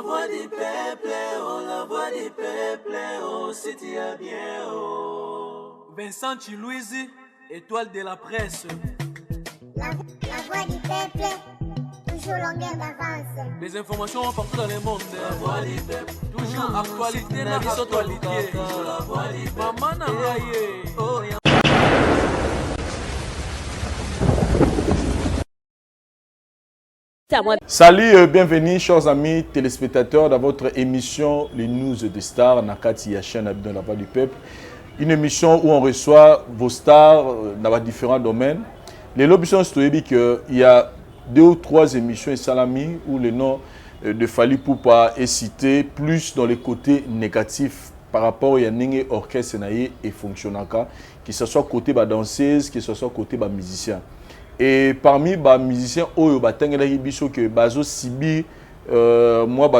voix du peuple, oh, la voix du peuple, oh, si tu as bien, oh. Vincent Chilouizi, étoile de la presse. La voix du peuple, toujours longueur d'avance. Les informations partout dans le monde. La voix du peuple, toujours actualité na actualité. La voix du peuple, maman Nangaye. Oh, Salut, bienvenue chers amis téléspectateurs dans votre émission Les News des Stars, Nakati Yachen dans la voix du peuple. Une émission où on reçoit vos stars dans différents domaines. Les lobbies sont qu'il y a 2 ou 3 émissions et salami où le nom de Fally Ipupa est cité plus dans les côtés négatifs par rapport à Yanning orchestre et fonctionnaka, que ce soit côté danseuse, que ce soit côté musicien. Et parmi les musiciens, que bazo sibi moi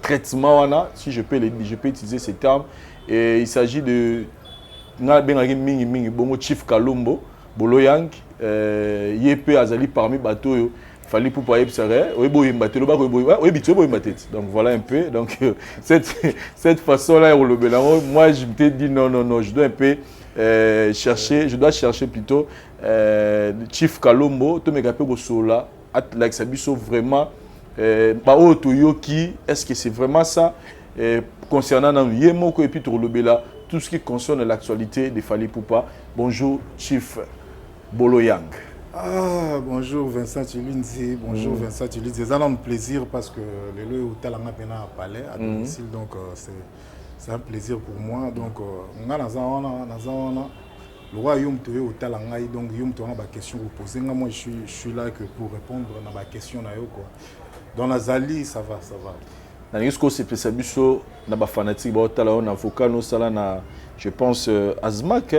traitement si je peux utiliser ces termes. Et il s'agit de Chief Kalumbo Boloyang Yepe Azali parmi bateau Fally Ipupa donc voilà un peu. Donc cette façon là moi je me suis dit non je dois un peu je dois chercher plutôt Chief Kalumbo to me gape go sola at like sabiso vraiment ba otoyo qui est-ce que c'est vraiment ça concernant nan yemoko et puis to lobela tout ce qui concerne l'actualité de Fally Ipupa. Bonjour Chief Boloyang. Bonjour Vincent Chilouizi, bonjour Vincent Chilouizi. C'est un plaisir parce que le lieu où Talanga Pena à Palais à domicile, donc c'est un plaisir pour moi. Donc on a le royaume de Talanga, donc yum tu as des questions vous poser. Moi je suis là que pour répondre à ma question na yo quoi. Dans la Zali ça va. Est-ce que c'est spécialement na ba fanatique ba Tala on vocal no sala na je pense Azmak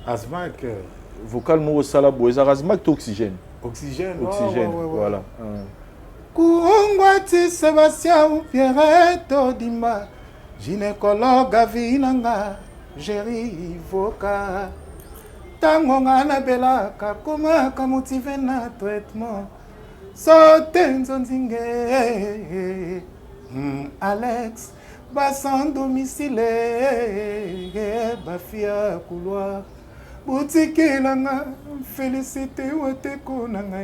Azmak vocal mo sala boeza Azmak oxygène voilà Kuongwati Sébastien Pierrette Dima gynécologue avinanga Jerry vocal tango ngana belaka koma kamotive na traitement sotenzo nzinge Alex bassan domicile bafia couloir boutique nanga félicité oteko nanga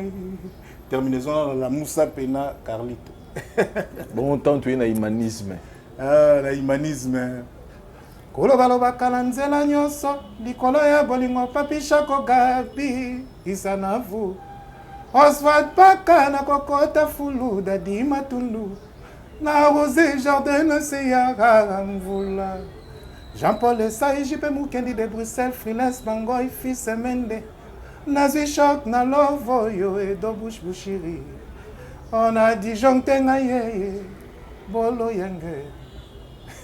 terminaison la Moussa Pena Carlito. Bon temps tu es na humanisme la humanisme kolobaloba kalanzela nyonso likolo ya bolingo papishako gabi isanavu Oswald Paka na kokota fulu dadi matundu na rosé jardin seyara mvula Jean-Paul Essay JP Mukendi de Bruxelles freelance bangoy fils Mende nazi choc na lovo yo et do bouche bouchiri on a disjoncté ngaye bolo yenge.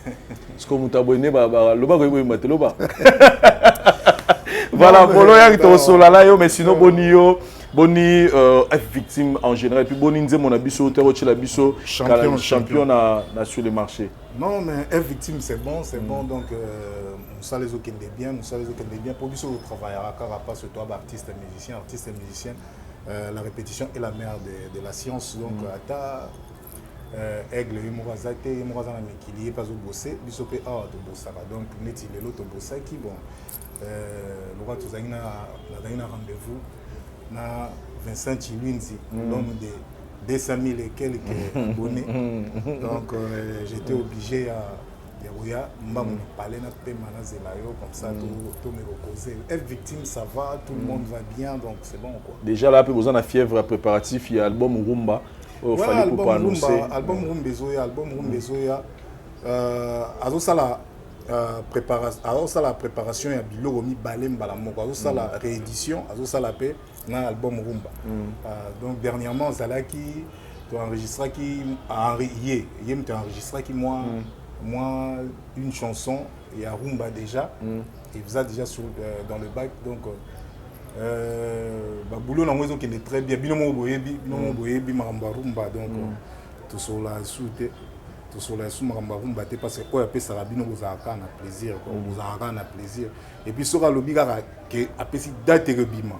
Est-ce que vous t'abonnez voilà bolo yang to solala yo mais sinon boni victime en général et puis boni nze mon abiso te roche la biso champion sur le marché. Non mais être victime c'est bon donc ça les aucun des bien pour biso au travail à pas sur toi artiste et musicien la répétition est la mère de la science donc ata aigle Morazate Morazana Mekili pas au bosser biso pe de bossara donc neti lelo to bossa qui bon le roi tozangina na rendez-vous na Vincent Chilouizi l'homme de 200 000 et quelques abonnés donc j'étais obligé à Derouya maman parler na pe manazelayo comme ça tout me reposer être victime ça va tout le monde va bien donc c'est bon quoi. Déjà là peu besoin de fièvre préparatif il y a album Rumba Fally Ipupa annoncer album Rumba Zoya la préparation ya biloko mi balem bala moko la réédition la paix na album Rumba donc dernièrement zalaki to enregistré qui moi une chanson et à Rumba déjà il faisait déjà dans le bac donc boulot na qui est très bien binomo boyebi maramba Rumba donc tout sur la soute tout sur la sous maramba Rumba parce que quoi appelle ça bino bozaka na plaisir bozaka na plaisir et puis sera lobi que appelle date rebima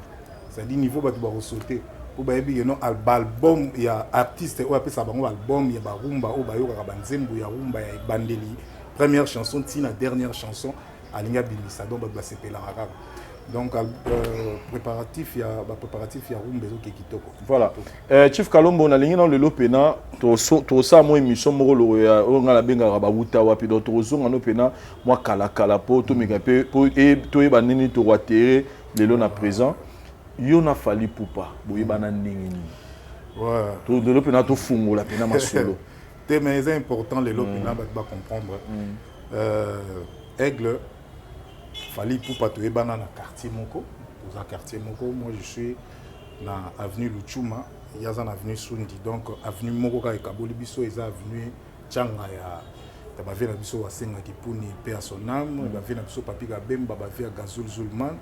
c'est à dire niveau ba tu vas sauter pour bayebi non album il y a artiste ou appelle ça bango album il y a barumba ou bayoka banzembo ya rumba ya bandeli première chanson tina dernière chanson alinga bilisa donc ba sepela raka donc préparatif ya rumba zo kitoko voilà Chief Kalombo na lingi na lelo pena to sa mo émission mo lo ya ngala benga ba buta wapi do to zonga no pena moi kala po to mega pe po e to e banini to watere lelo na présent yo na fali pupa boyebana ndenge ni ouais to de l'opéra to fungola pena masolo te mais c'est important les l'opéra va comprendre aigle fali pupa to ebana na quartier moko dans un quartier moko moi je suis na avenue Luchuma il y a une avenue Sundi donc avenue moko ka ekaboli biso eza avenue Changa ya ba vena biso wa senga kipuni pe à son âme ba vena biso papi ka bemba ba via Gazul Zulman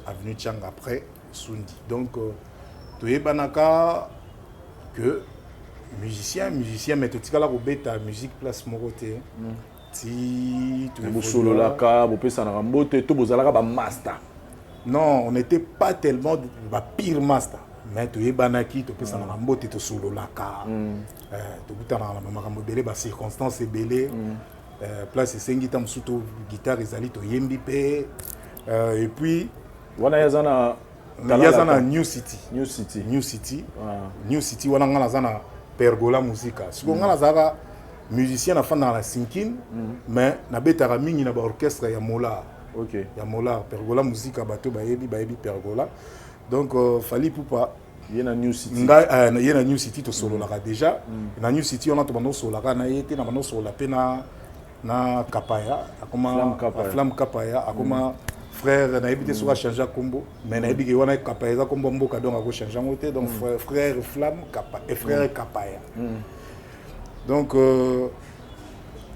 avenue Chang après Sundi donc tu es banaka que musicien mais tu tika la robeta musique place moroté si tu es solo la ka bo pesa na rambote to bozalaka ba master non on n'était pas tellement ba pire master mais tu es banaki to pesa na rambote to solo la ka to butana na makambo belé ba circonstances belé place sengita msuto guitare ezali to yembi pe et puis wana yazana New City wana ngana zana pergola musica siko ngana zaka musicien na fanda na sinkin mais na betara mingi na ba orchestre ya Mola ya Mola pergola musica bato bayebi pergola donc fali pupa yena New City yena New City to solo la déjà na New City on a to bano solo la na yete na bano solo la pena na kapaya akoma flamme kapaya akoma frère na habité sur changer combo mais na habité wana kapaya combo mboka donc ako changer ngote donc frère flamme kapaya et frère kapaya donc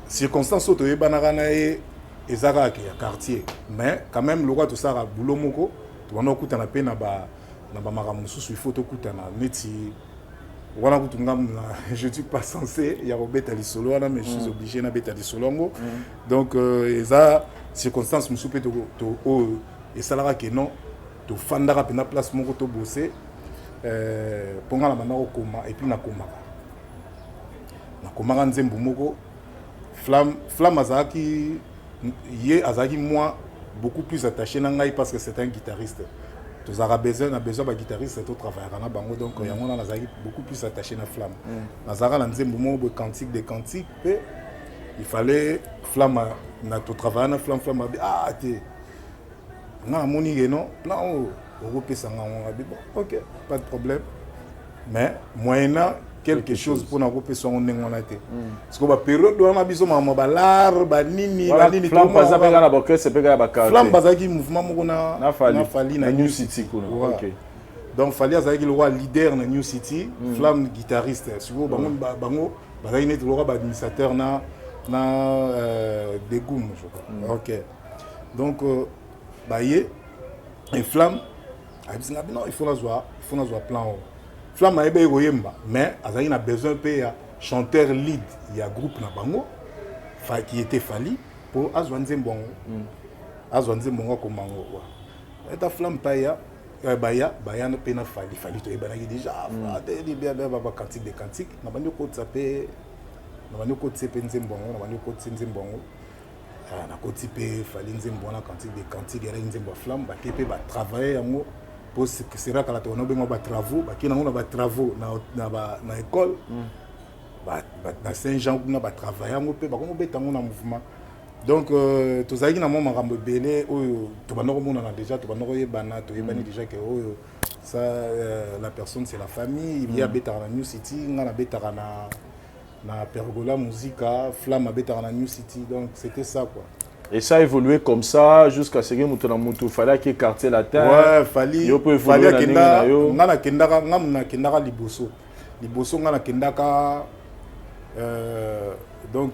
circonstance auto ebana na ezaka ya quartier mais quand même le roi to sara boulot moko to wana okutana pe na ba makamu susu il faut to kutana neti wana kutunga je suis pas censé ya robeta li solo wana mais je suis obligé na beta li solongo donc eza circonstance musupe to et salara que non to fandara pe na place moko to bosser ponga na manako koma et puis na komaka nzembo moko flamme azaki moi beaucoup plus attaché na ngai parce que c'est un guitariste tous a besoin ba guitariste to travailler na bango donc yango na azaki beaucoup plus attaché na flamme nazara na nzembo moko cantique des cantiques pe il fallait flamme na to travailler na flamme ah te na moni non plan au pesa nga bon OK pas de problème mais moyennant quelque chose pour na kopesa on ngona te parce que ba période wana biso mama balar ba nini flamme pas avec na boke c'est peka ba carte flamme bazaki mouvement moko na fali na New City kuna OK donc fali azaki le roi leader na New City flamme guitariste siko bango bazaki net le roi administrateur na Degoum je crois OK donc baye et flamme non il faut la joie plan flamme a ebe koyemba mais azali na besoin pe ya chanteur lead ya groupe na bango qui était fali pour azwanze mbongo komango wa eta flamme pa ya baya na pe na fali to ebana déjà de bien ba cantique des cantiques na bandi ko tsape na bandi ko tsepe nzembongo na bandi ko tsenzimbongo na ko tipe fali nzembo na cantique des cantiques era nzembo flamme ba kepe ba travailler yango pour ce que sera quand on a besoin de travaux bah qui na travaux na école bah na Saint-Jean on a travailler on peut bah comment betango na mouvement donc tous aïe na mo makambo belé oyo to banoko mona na déjà to banoko yebana to yebani déjà que oyo ça la personne c'est la famille il y a beta na New City ngana beta na pergola musica flamme beta na New City donc c'était ça quoi. Et ça a évolué comme ça jusqu'à ce que il fallait qu'il quartier latin. Ouais, fallait ngana kendaka liboso ngana kendaka donc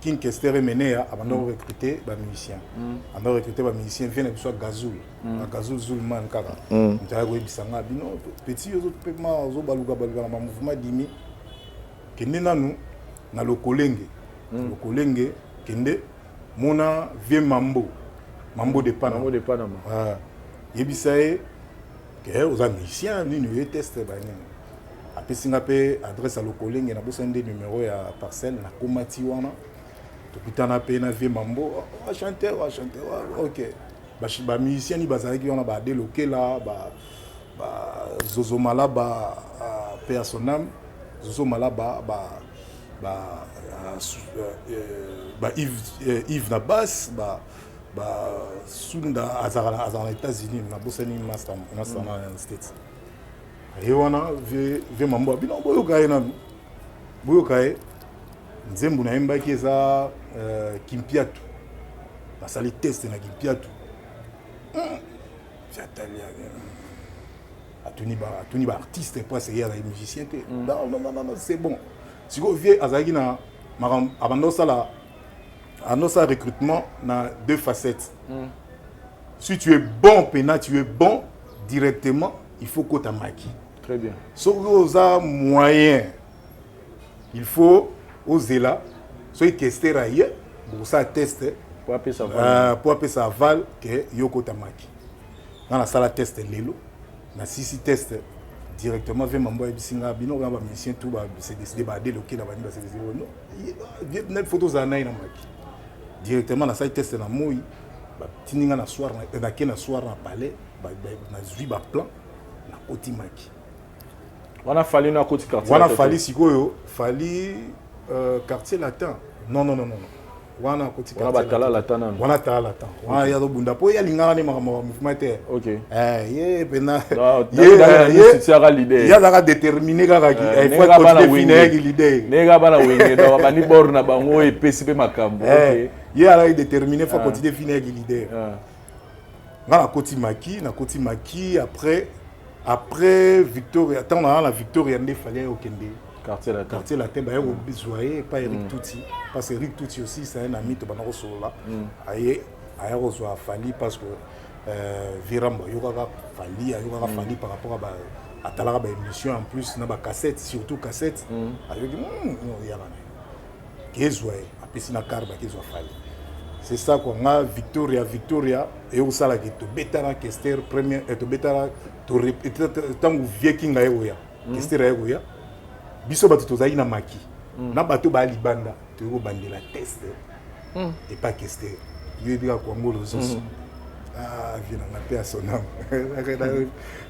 King Kester Menea abandon recruter ba musicien. Abandon recruter ba musicien vient que soit Gazul Zulman kaka. Ntaye ko bisanga bino petit yo pe ma zo baluka na mouvement dimi kende nanu na lokolenge. Lokolenge kende mona vie mambo de Panama Panama yebisaye que aux musiciens ni test ba ni après singa pe adresse à lokolinge na bosa ndé numéro ya parcelle na komati wana to pitana pe na vie mambo chanteur OK ba musicien ni bazaki wana ba déloqué là ba Zozo Malaba personnel Zozo Malaba Yves Nabas Sunda Azara aux États-Unis na bosani master na States et wana ve mambo bino boyo kae nzembu na imba kiza Kimpiatu basali test na Kimpiatu Tony artiste pour essayer à la musicien non c'est bon si vous vieux azaki na abando sala anosa recrutement na deux facettes si tu es bon pena tu es bon directement il faut que tu maquis très bien si vous avez moyen il faut oser là soit tester ailleurs pour ça tester pour appeler ça aval que yoko tamaki dans la salle test lelo na sisi test directement vers mambo ebisinga bino ba musicien tout ba c'est décidé ba déloquer na ba c'est décidé non net photos anay na maki directement na salle test na moi ba tininga na soir na soir na palais na zui ba plan na koti maki wana fali na koti quartier wana fali sikoyo fali quartier latin non wana koti wana batala latin non wana tala latin wana ya do bunda po ya lingana ne makama mouvement te OK ye pena ye tiara l'idée ya zaka déterminer kaka ki il faut continuer finir ki l'idée nega bana wenge do bani bor na bango e PCP makambo OK ye ala déterminer faut continuer finir ki l'idée na koti maki après Victoria tant on a la Victoria ndé fallait au Kende quartier latin ba yo bisoyer pas Eric Touti parce que Eric Touti aussi c'est un ami to banako solo aye reçoit Fali parce que Virambo yo kaka Fali par rapport à talaka ba émission en plus na ba cassette surtout cassette ayo dit non ya bana kezoyer apesi na karba kezo Fali c'est ça quoi nga Victoria et au sala ki to betara Kester première et to betara to répéter tangu viking ayo ya Kester ayo ya biso bato tozali na maki na bato ba libanda to bandela test et pas Kester yo bika kwa ngolo zoso vient na paix à son âme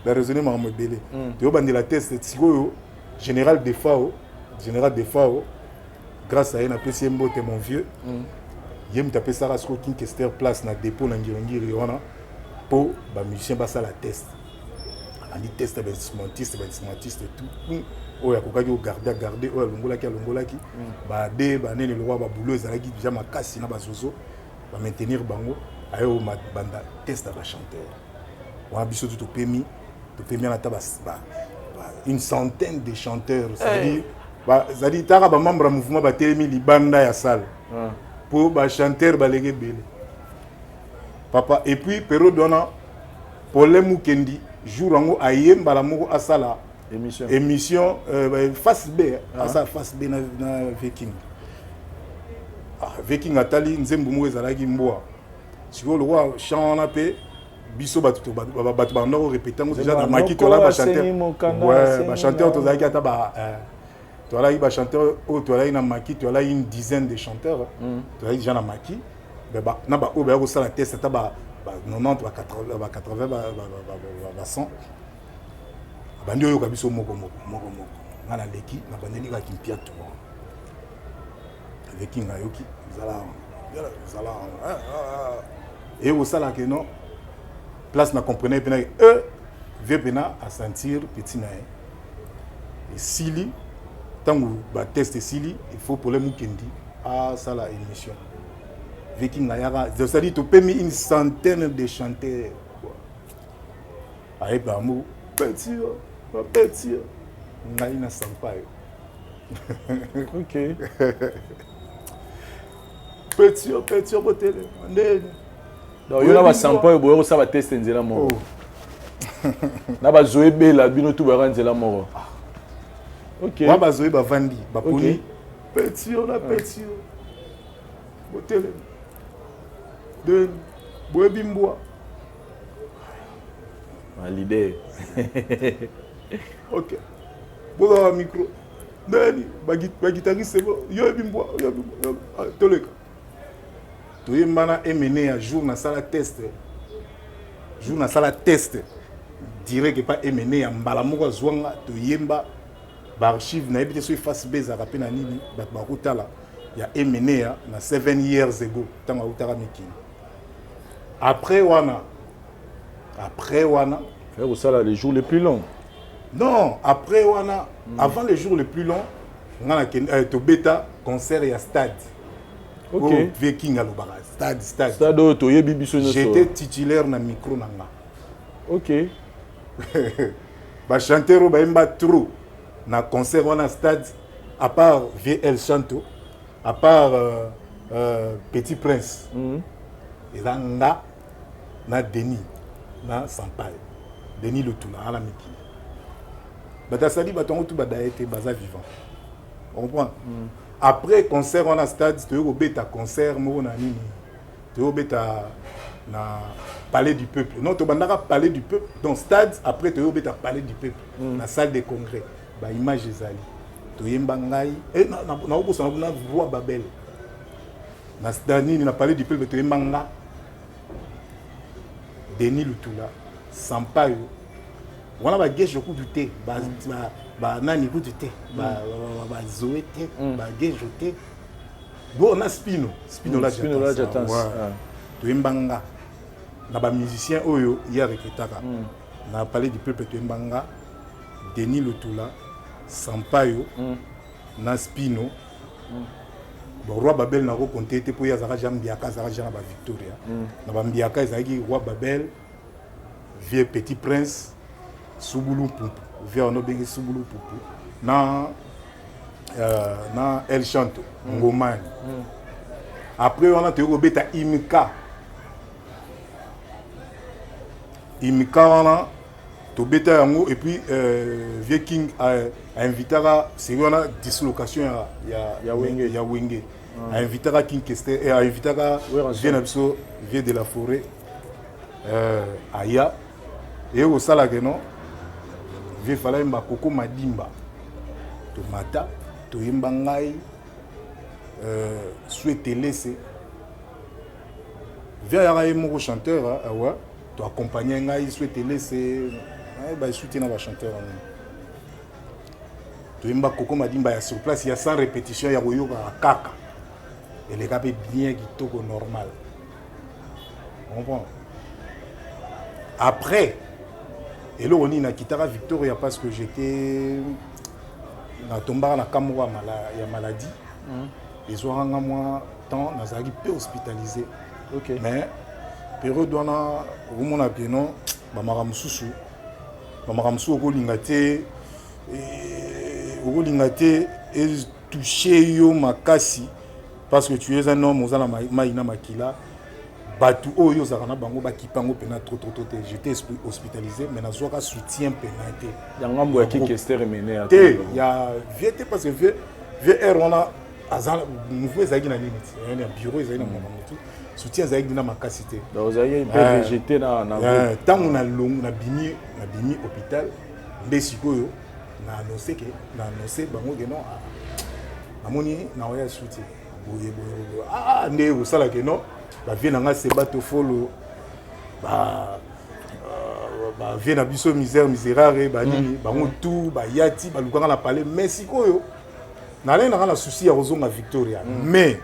la raisonner ma modèle to bandela test sikoyo général Defao grâce à un PC Mbote mon vieux yem tapé ça rasko kin Kester place na dépôt na ngirongiri wana po ba musicien ba ça la test ani test ba instrumentiste tout oya kokaki garder oya longolaki ba de ba nene le roi ba boulot ezalaki déjà makasi na bazozo ba maintenir bango ayo banda test ba chanteur wa biso tout pemi na taba une centaine de chanteurs c'est-à-dire tara ba membre mouvement ba telemi libanda ya salle pour ba chanteur ba légué belé papa et puis période dona problème ou kendi jour ango ayemba la moko asala émission face B asa face B na Viking Viking atali nzembu mo ezalaki mboa siko le roi chant pe biso batu bando répéter déjà dans maki to la ba chanteur ouais ba chanteur to zaki ata ba to la ba chanteur o to la na maki to la une dizaine de chanteurs to la déjà na maki ba na ba o ba ko sala test ata ba 90 ba 80 ba 100 bandi oyo kabiso moko ngana leki na bandeli ka Kimpiatu avec ngayoki zala et au sala que non place na comprenait pena veut pena à sentir petit na et sili tangu ba test sili il faut pour les mukendi à sala émission Viking ngayara ça dit to permis une centaine de chanteurs aïe ba mou petit ngaina sampaio OK petit botele ndene donc yo na ba sampaio boyo ça va tester nzela moko na ba zoe bela bino tout ba nzela moko OK wa ba zoe ba vandi ba poni petit botele de boye bimboa L'idée. Ok. Bon, dans le micro. Nani, ba guitariste c'est bon. Yo bimbo, toleka. Tu es mana mené un jour na sala test. Jour na sala test. Direct pas mené ya mbala moko zwanga to yemba ba archive na ebité so face beza rapé na nini ba kutala. Ya mené na 7 years ago tanga utara mikini. Après wana Faire ça là les jours les plus longs. non, après wana avant les jours les plus longs on a to beta concert ya stade. OK. Viking alobara stade. Stade to yebi biso no. J'étais titulaire na micro nanga. OK. Ba chanteur ba imba trop na concert wana stade à part VL Chanto, à part Petit Prince. Et là na Denis na Sampaï. Denis Lutula à la miki. Bata sali batongo tout bada été baza vivant. On comprend. Après concert on a stade, tu au beta concert mo na nini. Tu au beta na palais du peuple. Non, tu bandaka palais du peuple dans stade, après tu au beta palais du peuple na salle de congrès. Ba image ezali. To yemba ngai et na obosa na roi Babel. Na stade ni na palais du peuple to yemba nga. Denis Lutula, Sampaio. Voilà ba gejo coup du thé, ba nani coup du thé, ba zoé thé, ba gejo thé. Bon on a Spino là j'attends. Tu mbanga. Na ba musicien oyo hier reketaka. Na parler du peuple tu mbanga. Denis Lutula, Sampaio, na Spino. Bon roi Babel na ko compter te pour ya zaka jambiaka zaka jana ba Victoria. Na ba mbiaka ezaki roi Babel, vieux Petit Prince. Souboulou Poupou, vieux on a bien Souboulou Poupou. Na El Chanto, Ngomani. Après on a te robeta Imika. Imika on a to beta yango et puis vieux King a invité à c'est on a dislocation ya Wenge. A invité à King Kester et a invité à vieux de la forêt Aya et au salaire non. Il fallait que Koko Madimba, Tomata, Toyembangai, souhaiter laisser. Viens mon chanteur, tu accompagner Ngai, souhaiter laisser, soutenir le chanteur. Toyemba Koko Madimba sur place, il y a 100 répétitions, il y a Royoga Kaka. Et les gars bien qui toquent normal. On comprend. Après, et là, on est na Kitara Victoria parce que j'étais na tombara na kamwa ya maladie. Ils ont rendu moi temps nazali peu hospitalisé. OK. Mais période on a vraiment na piano ba maramususu. Ba maramusu ko lingate et toucher yo makasi parce que tu es un homme ozala maina makila. Batu oyo zakana bango bakipango pena trop j'étais hospitalisé mais nazo ka soutien pénalité yangambo ya Kester mené à il y a VT parce que VR on a azala mouvement ezaki na limite il y a un bureau ezaki na tout soutien ezaki na makasité donc vous avez VGT na tant on a long na bimi hôpital ndesikoyo na annoncé bango que non amoni na oya soutien boye ndé au sala que non ba vie na nga se bato follow ba vie na biso misérable ba nini bango tout ba yati ba lukanga na parler mais sikoyo na lena na souci ya kozonga Victoria mais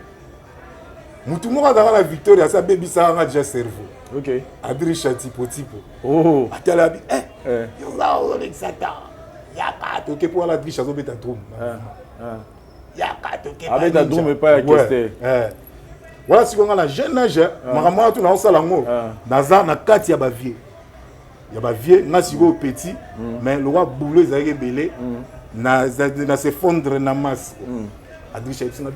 mutu moko dans la Victoria ça baby ça nga déjà cerveau. OK. Adrisha tipo oh atala bi yo za o le sata ya ka to ke pour la Adrisha zo beta drum ya ka to ke avec la drum pas ya Kester. Voilà si on a la jeune âge, maman tout na salango. Naza na kati ya ba vieux. Ya ba vieux na sigo petit, mais le roi boulot ezaki belé na s'effondre na masse. Adrisha ibsinga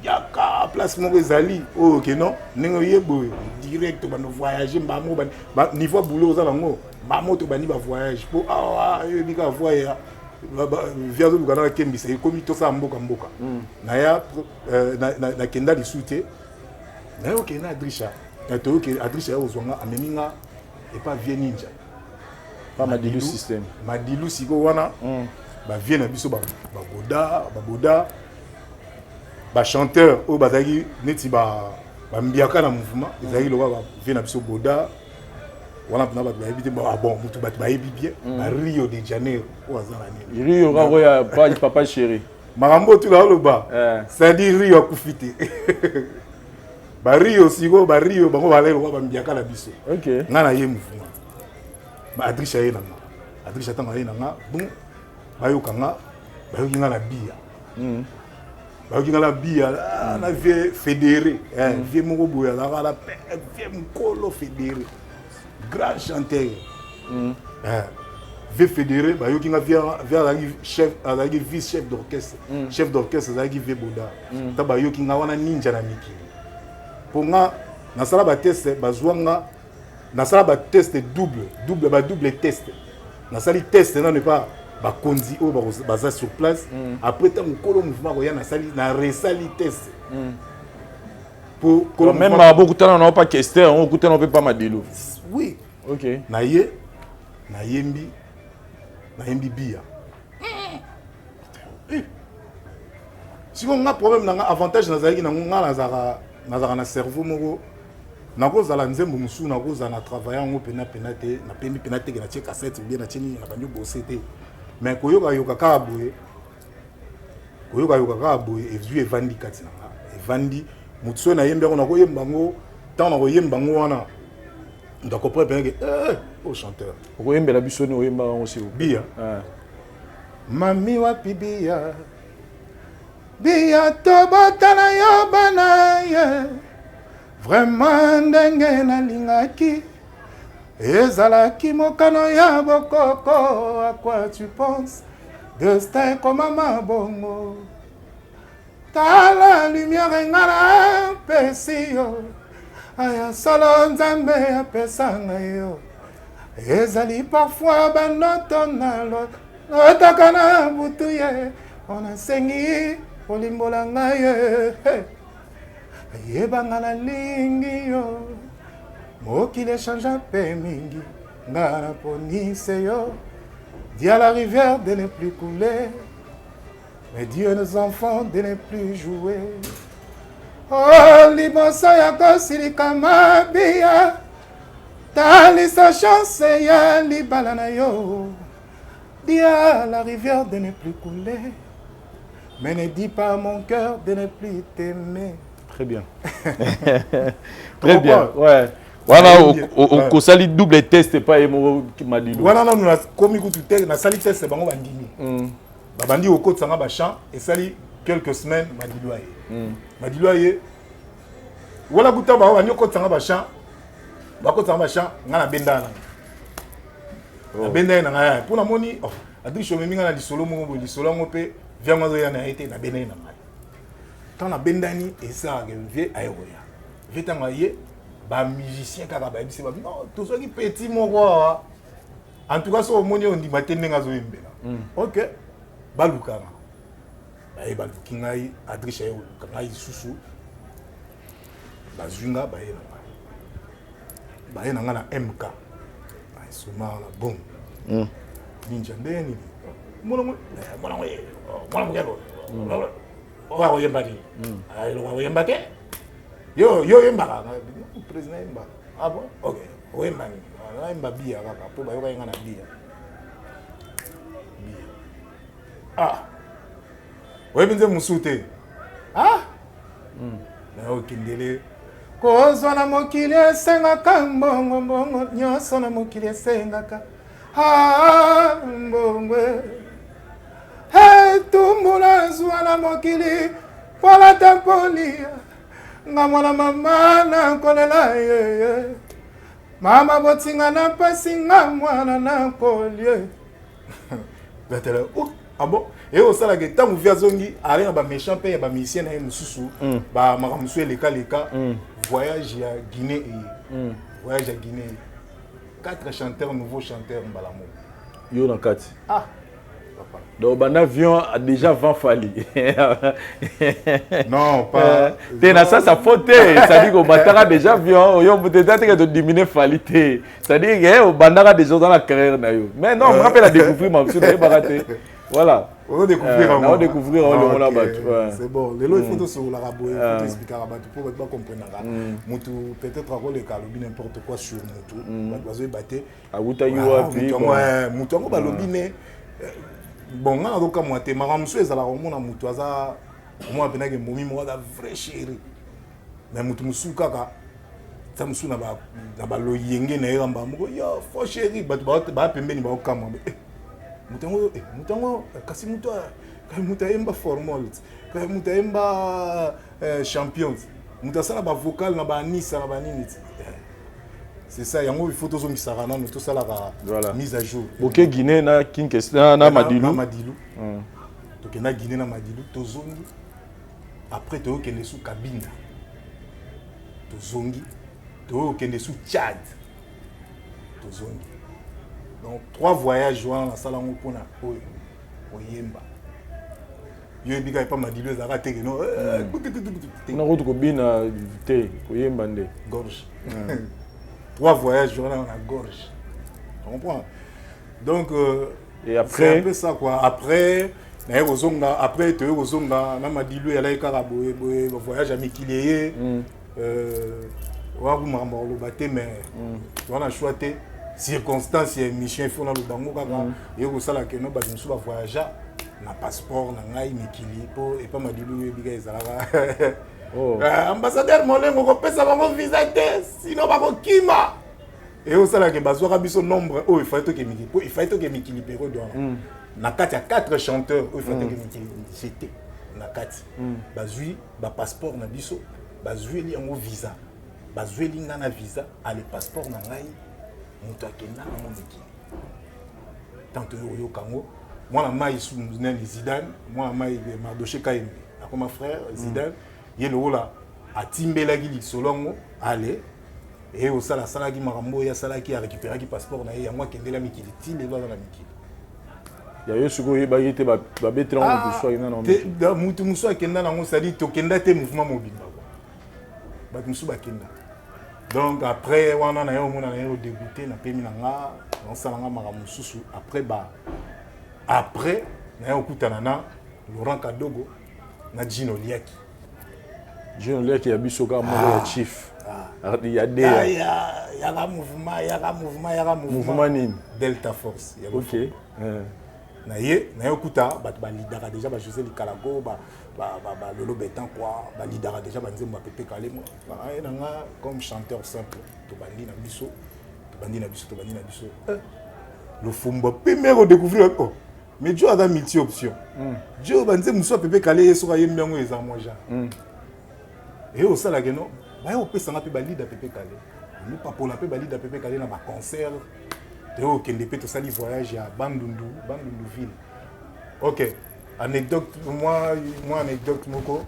yaka place moko ezali oh que non ningo yebo direct ba no voyager mbamo ba niveau boulot salango mbamo to bani ba voyage pour bika voyage via le Ghana Kembi c'est comme tout ça mboka na ya na kenda li soute na OK na Adrisha to OK Adrisha ozonga ameninga et pas vieux ninja. Pas Madilu système. Madilu siko wana. Ba vieux na biso ba boda. Ba chanteur o bazaki neti ba mbiaka na mouvement, ezali loba ba vieux na biso boda. Wana pna ba yebi ba bon mutu ba yebi bien. Ba Rio de Janeiro o azana ni. Rio rango ya papa chéri. Marambo tu la loba. Ça dit Rio akufite. Ba Rio siko ba Rio bango ba lelo ba mbiaka na biso. OK. Ngana ye mouvement. Ba Adrisha ye nanga. Adrisha tanga ye nanga. Bon bayoka nga bayoki nga na bia. Bayoki nga na bia na vie fédéré. Vie moko boya la vie mkolo fédéré. Grand chanteur. Vie fédéré bayoki nga vie chef alagi vice chef d'orchestre. Chef d'orchestre alagi vie boda. Ta bayoki nga wana ninja na miki. Pour nga na sala ba test bazwanga na sala ba test double test. Na sali test na ne pas ba konzi o baza sur place. Après tant ko le mouvement ko ya na sali na resali test. Pour même beaucoup temps on pas question, on écoute on peut pas Madilu. Oui. OK. Na yembi bia. Si on a problème na avantage na zaki na nga na cerveau moko na kozala nzembo musu na kozala na travailler ngo pena te na pembi pena te na tie cassette bien na tini na banyo bosser te mais koyoka ka boye et vu evandi katina evandi mutso na yemba na koyemba ngo tant na koyemba ngo wana ndo comprendre bien que au chanteur koyemba la biso ni oyemba aussi bia mami wa bibia bia to botana yo bana vraiment ndenge nalingaki ezalaki mokano ya bokoko. À quoi tu penses? Destin comme mabongo ta la lumière ngana pesi yo aya solo nzambe apesanga yo ezali parfois banoto nalo otaka na butu ye onasengi olimbola ngai yebanga na lingi yo mokili change pe mingi nga na ponise yo dis à la rivière de ne plus couler mais dis à nos enfants de ne plus jouer. Oh liboso ya kosilika mabia talisa chance ya libala na yo dis à la rivière de ne plus couler mais ne dis pas à mon cœur de ne plus t'aimer. Très bien. Très bien. Ouais. Voilà, au sali double test pas emo Madilu. Voilà, nous na komi ku tutel na sali test bango bandimi. Ba bandi au côté sanga ba chant et sali quelques semaines Madilu aye. Madilu aye. Voilà buta ba wanyo côté sanga ba chant. Ba côté sanga ba chant ngana benda na. Na benda na ngaya. Pour na moni, oh, adi shomi nga na disolo mo bo disolo ngo pe via mazo ya na été na benda na ngaya. Tant na bendani et ça vie aéroya. Vitanga ye ba musicien kaka ba bisi ba non tout ça qui petit mon roi. En tout cas so omoni on dit matene ngazo yembela. OK. Balukana. Ba e baluki ngai adrisha yo ngai susu. Ba zunga ba ye na. Ba ye na ngana MK. Ba suma la bon. Ninja ndeni. Mona ngelo. Wa yemba ni. Ai lo wa yemba ke? Yo yemba président yemba. Ah bon? OK. O yemba ni. Na yemba bia kaka po ba yo ka ngana bia. Ah. Wewe binze musute. Ah? Na okindele. Kozwa na mokili esengaka mbongo nyonso na mokili esengaka. Ah mbongwe. Tumbula zwa na mokili pola tampolia. Nga mwana mama na kolela ye. Mama botinga na pasi nga mwana na kolie. Gatela ah bon et au sala que tant via zongi aller ba méchant pe ba musicien na mususu ba makamusu leka voyage à Guinée et voyage à Guinée 4 chanteurs nouveaux chanteurs mbalamo yo na kati ah papa. Donc, un avion a déjà 20 fallu. Non, pas. Ça faute. Ça dit qu'au Bandara déjà avion, on peut peut-être de diminuer fallu. Ça dit qu'au Bandara déjà dans la carrière. Mais non, on me rappelle à découvrir, ma voilà. On va découvrir on va découvrir on l'a battu. C'est bon. Les lois, il faut tout sur la rabou, il faut expliquer à Rabat pour pas comprendre. Moutou peut-être avoir le calobi n'importe quoi sur Moutou. Bazoé batté. À Outaïwa puis Moutou on va lobiner. Bon, on a donc moi te maramsou ezala romona Moutou aza moi pena que momi moi da vrai chéri. Mais Moutou musu kaka ça musu na ba lo yenge na yamba moko yo fo chéri ba pembeni ba okama. Mutango kasi muta emba formals kasi muta emba champions muta sala ba vocal na ba nisa na ba nini c'est ça yango il faut tous mi sarana tout ça la mise à jour OK Guinée na Kinshasa na Madilu to na Guinée na Madilu to zongi après to kende sous Cabinda to zongi to kende sous Tchad to zongi. Donc 3 voyages dans la salle pour na oyemba. Yo ebiga pas Madilu ezaka te non. Na route ko bina te oyemba nde gorge. 3 voyages dans la gorge. Tu comprends? Donc et après c'est un peu ça quoi. Après na yozonga après te yozonga na Madilu elle a karabo voyage à Mikileye wa ku mambo lo baté mais on a choisi circonstances et mission il faut dans le bango kaka et ko sala que no ba nsu ba voyager na passeport na ngai mikili po et pas Madilu biga ezalaka ambassadeur molengo ko pesa bango visa te sinon ba ko kima et au sala que bazwa biso nombre il faut que mikili po il faut que mikili pero doana na kati ya 4 chanteurs il faut que mikili c'était na kati bazui ba passeport na biso bazui li yango visa bazui li ngana visa ale passeport na ngai mutu akenda na mokili tanto oyo kango mwana mai sous nani Zidane mwana mai Mardoché Kayembe akoma frère Zidane yelo ola atimbelaki lisolongo ale et au sala salaki makambo ya salaki a récupérer ki passeport na ye yango akendela mikili tinde lwa na mikili ya yo suko yeba yete ba betra on to soina na te mutu muso akenda na ngo sali to kenda te mouvement mobile ba muso bakenda. Donc après on a eu débuté na pemi nanga on salanga maramususu après na yo kutana na Laurent Kadogo na Gino Liaki ya bisoka mo ya chief il y a des mouvement nini Delta Force OK na yo kuta ba lidara déjà ba José Likalago ba Lolo Betan quoi ba lidara déjà ba nzemba Pepe Kalemo nanga comme chanteur simple to bandi na biso le fumba premier redécouvrir quoi mais Dieu a multi option Dieu ba nzemba so Pepe Kalé so ka yembiango eza moja et au sala que non ba yo pesa na pe ba lidara Pepe Kalé nous pas la pe ba lidara Pepe Kalé na ba concert Théo Kendepe to sali voyage à Bandundu ville. OK. Anecdote moi anecdote moko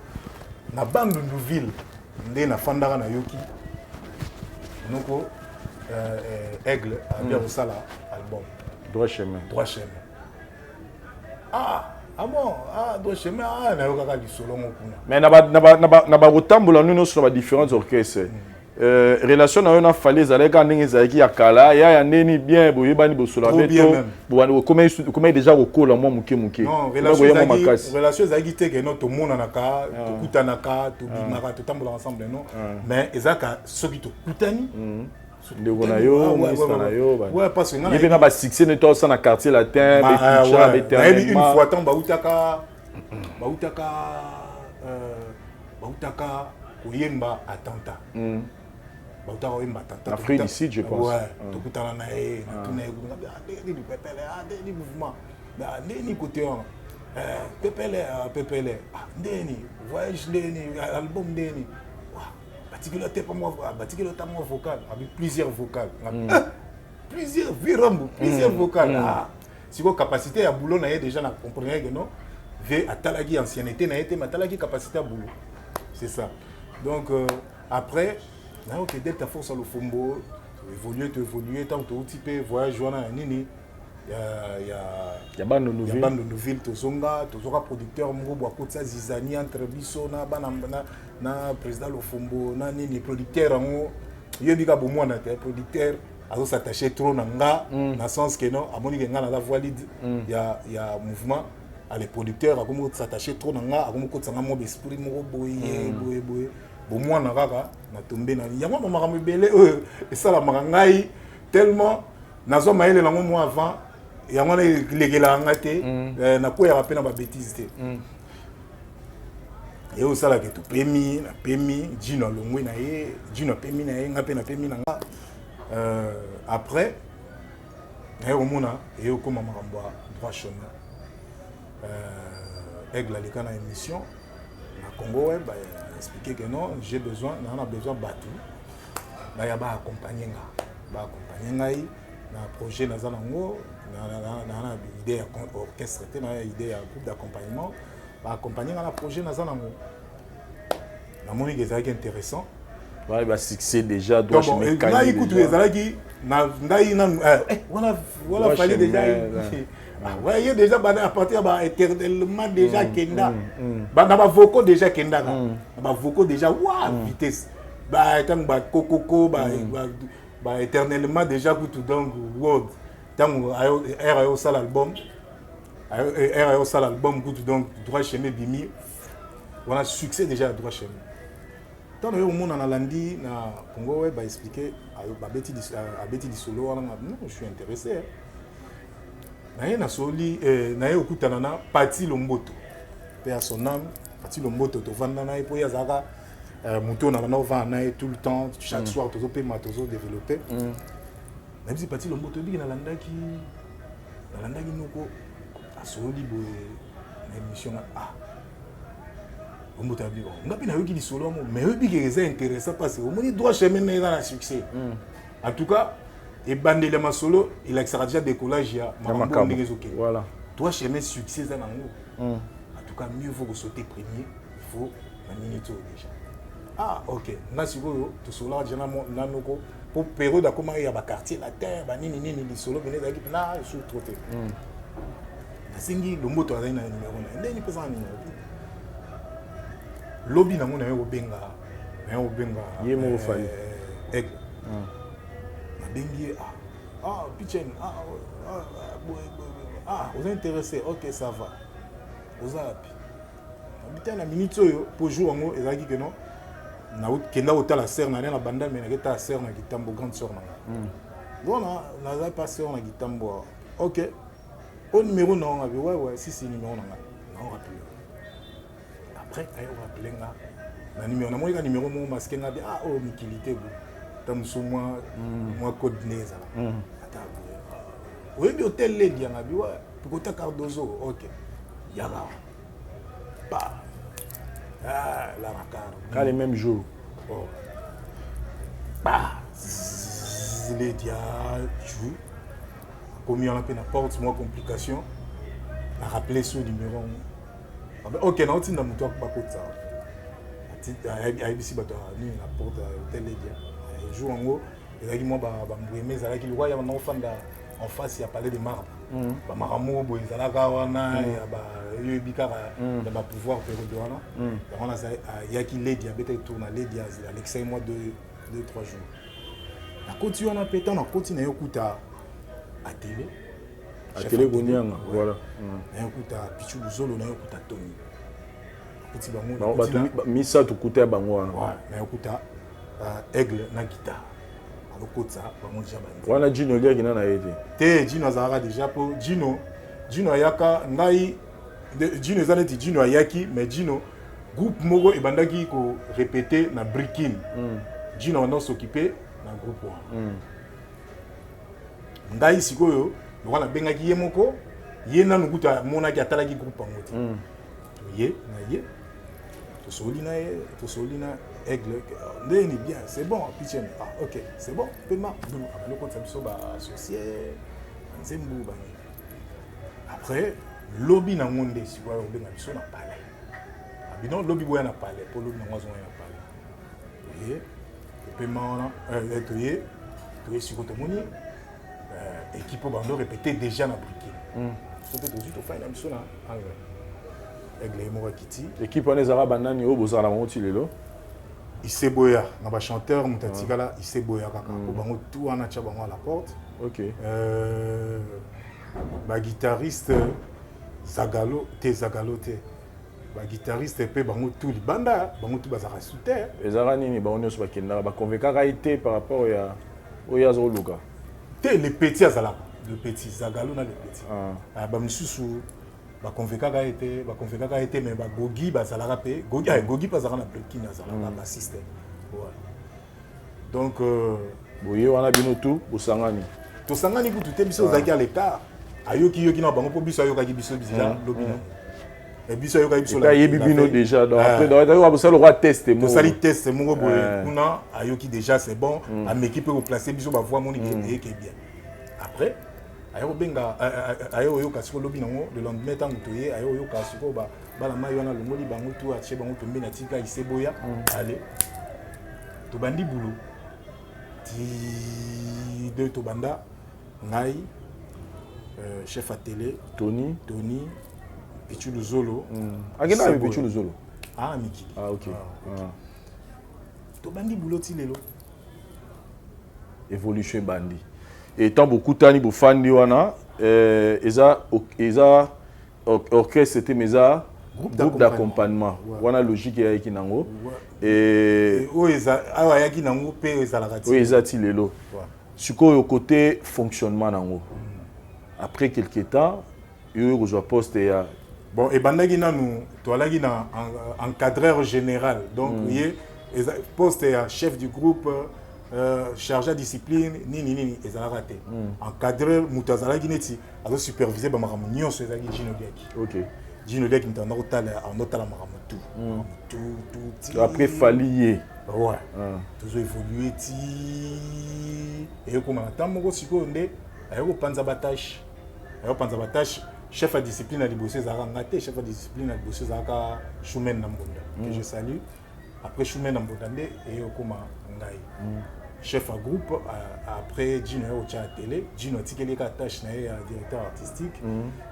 na Bandundu ville ndé na fandara na yoki. Noko aigle a bien sala album droit chemin. Droit chemin na yoka ka lisolo mokuna. Mais na ba rotambola nous sur ba différents orchestres. Relation na yo na fallait zaleka ndenge zaleki ya kala ya ndeni bien boyebani bosola beto bo comment déjà okola moi muke non relation zaleki te que no to mona naka to kutanaka to bimaka to tambola ensemble non mais ezaka soki to kutani ndeko na yo ministre na yo ouais parce que il na ba succès ne to ça na quartier latin une fois tant bautaka koyemba attentat bautaka oyemba attentat Afrique d'ici je pense ouais tokutana na ye na tuna ye du pepele des mouvement ndeni côté pepele ndeni voyage ndeni album ndeni particulier pas moi particulier ta moi vocal avec plusieurs vocales plusieurs vocales si vos capacités à boulot na ye déjà na comprendre que non ve atalaki ancienneté na été matalaki capacité à boulot c'est ça. Donc après, là on Delta Force à le fombo, évoluer, tant que tu type voyage joindre à nini, il y a bande de Nouville, Tozonga producteur Moubo Akotsa Zizani entre Bisso na président Lofombo na nini producteur ango yebika bo mwana te producteur azo s'attacher trop na nga na sens que non amoni que nga na la voix lead il y a mouvement à les producteurs akomo s'attacher trop na nga akomo kotsanga mo esprit moko boye bo mwana kaka na tomber na yango mama mebele et ça la marangai tellement nazo maele lango mo avant yango na legela ngate na ko ya rapena ba bêtise te et au sala que tu pemi na pemi Gino longwe na ye Gino pemi na ye ngape na pemi na nga après na yo mona et au comme makambo droit chemin Aigle les kana émission na Congo web expliquer que non j'ai besoin on a besoin batu na ya ba accompagner ngai na projet na zanango na idée ya orchestre na idée ya groupe d'accompagnement ba accompagner na projet na zanango na moni que ça est intéressant ouais bah succès déjà doit chez mes canaux na écoute ezalaki na ndai na voilà fallait déjà ouais il y a déjà à partir de éternellement déjà kenda ba na ba vocaux déjà kenda ba vocaux déjà vitesse ba tant ba kokoko ba éternellement déjà tout donc world tant ayo sal album tout donc droit chemin bimi voilà succès déjà droit chemin tant au monde en alandi na Congo ouais ba expliquer ba beti di solo non je suis intéressé naye na soli naye okutana na Pati Lomboto pe à son âme Pati Lomboto to vanda na po ya zaka muto na na vanda na tout le temps chaque soir tozo pe matozo développer na bisi Pati Lomboto bi na landaki noko asoli bo na émission Lomboto abi bon ngapi na yoki di solo mo mais yobi que c'est intéressant parce que au moni droit chemin na na succès en tout cas et bandele masolo il a déjà décollage ya makambo ndegezoke voilà toi chemin succès za nango en tout cas mieux vaut sauter premier il faut la minute déjà ok na sikoyo to sola jana nanoko pour période akoma ya ba quartier la terre ba nini li solo venez za équipe na sur troté na singi Lomboto azai na numéro na ndeni pesa na numéro lobby nango na yo benga yemo fali Aigle bengi Pichen vous êtes intéressé ok ça va vous avez habité na minute oyo pour jouer ngo ezaki que non na kenda ota la sœur na na banda mais na keta la sœur na Kitambo grande sœur na bon na za pas sœur na Kitambo ok au numéro na on ouais si numéro na on rappelle après ayo rappeler na numéro na moi numéro mo masqué na mikilité bo tamso moi code neza oui hôtel les dia ngabi wa pikota Cardozo ok yaba pas la macar les mêmes jours les dia joue comme on a peine porte moi complication à rappeler ce numéro ok na otinda muto ba kotsa IBC bato ni na porte hôtel les dia jour en haut et moi mbouemé zalaki le roi ya na fanda en face il y a palais de marbre ba maramo bo zalaka wana ya ba yebika da ba pouvoir période wana on a yaki lady abeta tourna lady Alexei moi 2-3 jours na continue on a pétant na continue yokuta à télé Gonyanga voilà na yokuta Pichu Buzolo na yokuta Tony petit bango na ba misa to kuta bango wana na yokuta Aigle na guitare alokotsa bango déjà bandi wana Gino liaki na yete te Gino azara déjà pour Gino ayaka ngai Gino ezaneti Gino ayaki mais Gino groupe moko ebandaki ko répéter na Brikin Gino on s'occuper na groupe wana ngai sikoyo wana bengaki ye moko ye nanu kuta monaki atalaki groupe ango te ye to solina Aigle ndeni bien c'est bon Pichen ok c'est bon paiement le compte ça ba associé nzembu ba après lobby na ngonde si kwa obenga biso na palais abino lobby boya na palais pour lobby na ngwazo na palais et paiement na toye si ko tomoni équipe bando répété déjà na briquet peut-être aussi to faire une mission là avec les mots Kiti équipe on ezara banani o bozala moti lelo Iseboya na ba chanteur mutatikala Iseboya kaka po bango tout wana tia bango à la porte. OK. Ba guitariste Zagalo te ba guitariste pe bango tout libanda bango tout bazara souter ezara nini ba onyo so bakenda ba convaincre été par rapport ya oyazo luka te les petits azala le petit Zagalo na le petit ba misusu ba convaincre été mais ba gogi bazala pe gogi bazara na breaking azala ba système donc boye wana bino tout bosangani to sangani ku tout biso zaki à l'écart ayoki na bango po biso ayoka biso déjà lobino et biso ayoka biso la bibino déjà donc après donc vous allez le tester mo sali test mo boye kuna ayoki déjà c'est bon à m'équipe pour placer biso ba voix monique et que bien après ayo benga ayo yoka siko lobi nango le lendemain tant toyé ayo yoka siko ba la mayo na longoli bango tout a che bango tombe na tika Iseboya allez to bandi boulot ti de to banda ngai chef à télé Tony Pichu Luzolo agena avec Pichu Luzolo Miki OK to bandi boulot ti lelo évolution bandi et tant beaucoup tani bo fandi wana eza orchestre c'était meza groupe d'accompagnement wana logique ya kinango et eza awa ya kinango pe eza la rati eza ti lelo sikoyo côté fonctionnement nango après quelques temps yo rejoint poste ya bon et bandaki nanu to alaki na encadreur général donc yé poste ya chef du groupe chargé de discipline nini ezala raté encadreur mutazalaki neti azo superviser ba makamu nyonso ezaki Gino Diaki OK Gino Diaki mutanda otala makamu tout après falier ouais toujours évoluer ti et comme tant moko siko nde ayoko panza batache chef de discipline à Libossé Zarangate, chef de discipline à Libossé Zaka Choumen Nambonda, que je salue. Après Choumen Nambonda et Okoma Ngai. Chef à groupe, après Gino Ocha à télé, Gino Tikele Katash na directeur artistique.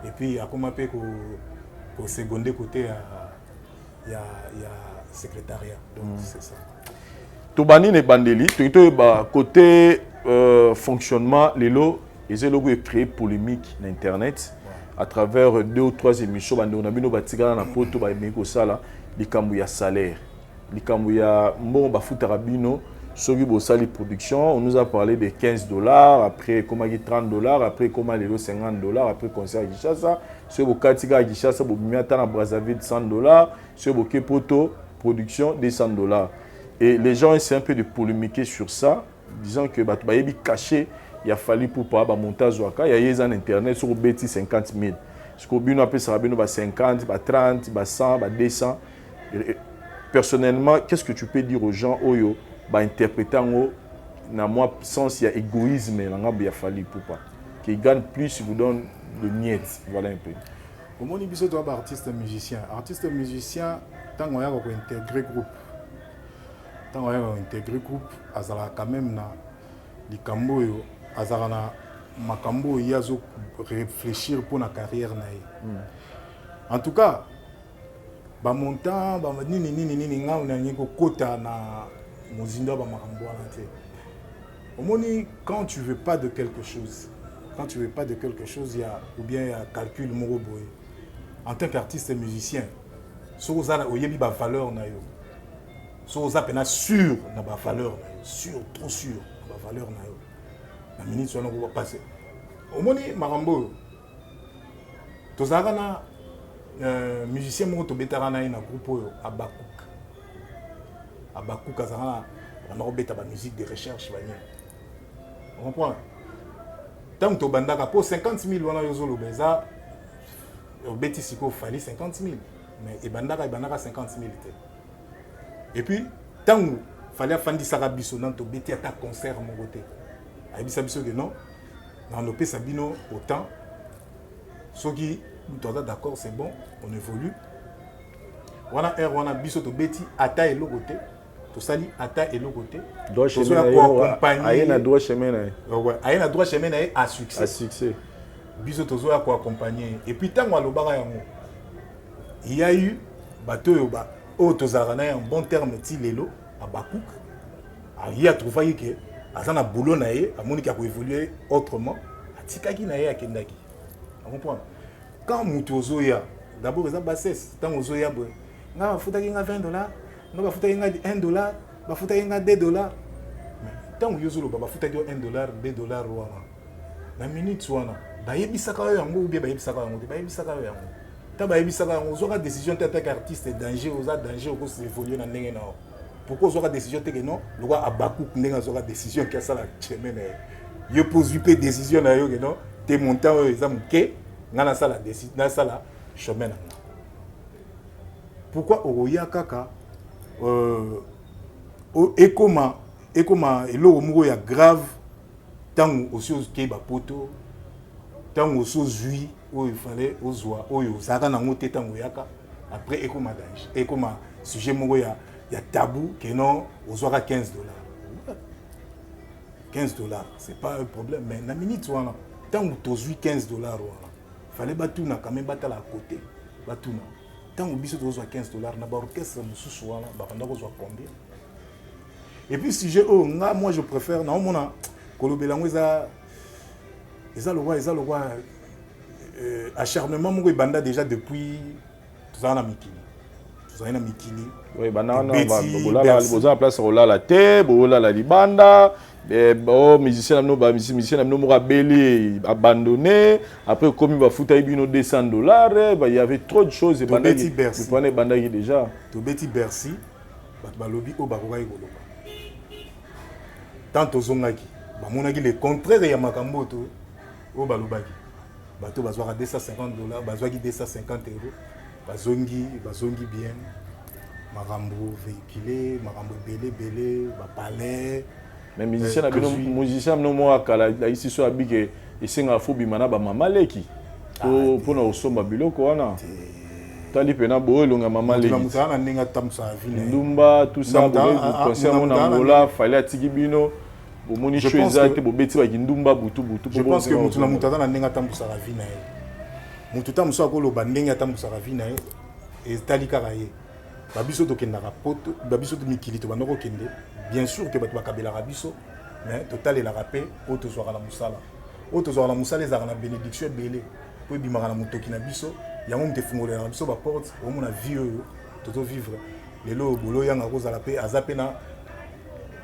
Et puis à comment peut qu'au secondé côté il y a secrétariat. Donc c'est ça. Tobani ne bandeli, côté fonctionnement, les lots, les logo est créé polémique sur Internet. À travers 2 ou 3 émissions, on a mis nos bâtiments dans la poto, les cambouilles salaire, les cambouilles bon bafutarabino, sur les production. On nous a parlé de $15, après comment $30, après comment les $50, après concert à Kinshasa, sur le Katika à Kinshasa, pour mettre à Brazzaville $100, sur le Kepoto production $100. Et les gens essaient un peu de polémiquer sur ça, disant que Batubayebi caché. Il a fallu pour pas monter Zouaka. Il y a un internet sur Betty 50 000. Ce qu'on a appelé ça 50, 30, 100, 200. Personnellement, qu'est-ce que tu peux dire aux gens Oyo, interprétant dans moi sens il y a égoïsme il a fallu pour pas. Qui gagne plus, vous donne le niet. Voilà un peu. Au moins il y a artiste musicien, tant qu'on a intégré groupe. Tant qu'on a intégré groupe, azala quand même na likambo yo azarana makambo yazo réfléchir pour la carrière naïe. En tout cas, ba montant ba nini nga on a kota na mozindo ba makambo na te. Omoni quand tu veux pas de quelque chose, il y a ou bien il y a calcul moko boy. En tant qu'artiste et musicien, so za oyebi ba valeur na yo. So za pena sûr na ba valeur na yo, sûr, trop sûr ba valeur na yo. La minute soit on va passer. Au moni marambo. Tozaka na musicien moko to betara na ina groupe Abakouk. Abakouk azana on beta ba musique de recherche banya. On comprend. Tant to bandaka pour 50 000 wana yozolo beza obeti siko fali 50 000 mais e bandaka 50 000 et puis tant fallait fandi sarabiso nan to beti ata concert mon côté. Aïbisa biso que non, dans le pays Sabino autant, ceux qui nous d'accord c'est bon, on évolue. On a biso to beti ata et l'autre côté, to sali ata et le côté droit chemin accompagner na droit chemin ouais aye na droit chemin à succès biso tozo ya ko accompagner et puis tango alobaka yango il y a eu bateau yo ba o tozara na un bon terme ti lelo à Bakouk il a trouvé que azana boulot na ye amoni ka ko évoluer autrement atikaki na ye akendaki on comprend quand mutozo ya d'abord ça bassesse tango zo ya bo nga futaki nga $20 nga bafutaki nga $1 bafutaki nga $2 mais tango yozolo bafutaki $1 $2 wana na minute wana bayebisaka yo yango ou bien bayebisaka yango te bayebisaka yo yango ta bayebisaka yango ozwaka décision te attaque artiste danger oza danger okosi évoluer na ndenge nao pourquoi ozwaka décision te que non lokwa Abakouk ndenge azwaka décision ki asala chemin na yo pose pe décision na yo que non te montant oyo eza moke nga nasala décision nasala chemin na nga pourquoi oya kaka ekoma eloko moko ya grave tango aussi okei bapoto tango aussi ozwi oyo ifale ozwa oyo ozalaka nango te tango oyaka après ekoma danger ekoma sujet moko ya tabou que non ozwaka $15 c'est pas un problème mais na minute wana tango tozwi $15 wana fallait batuna quand même batala à côté batuna tango biso tozwa $15 na ba orchestre mususu wana bakanda kozwa combien et puis sujet oh nga moi je préfère na omona kolobelango eza le roi acharnement moko ebanda déjà depuis tozala na mikili oui bana boza place olala te bolala libanda musicien na bino moko abeli abandonné après komi bafuta bino $200 il y avait trop de choses ebandaki déjà tobeti Bercy bato balobi oyo bakokaki koloba tant tozongaki bamonaki le contraire ya makambo to oyo balobaki bato bazwaka $250 bazwaki €250 bazongi bien makambo véhiculé makambo belé bapalais mais musicien no mo akala ici so abike esenga fo bimana ba mama leki pour na osomba biloko wana tali pena boelonga mama leki mutana ninga tamsa vile ndumba tout ça concert mon angola fallait atiki bino bomoni choisa te bobeti ba kindumba butu je pense que mutuna mutana ninga tamsa vina mututa muso akoloba ndenge atambusa vina etali kaka ye babiso tokendaka poto babiso to mikili to banoko kende bien sûr que bato bakabelaka biso mais totalelaka mpe oyo tozwaka na mosala ezalaka na bénédiction ebele po ebimaka na motoki na biso yango moto efungolelaka biso baporte omona vie oyo tozovivre lelo bolo yanga kozala mpe aza mpe na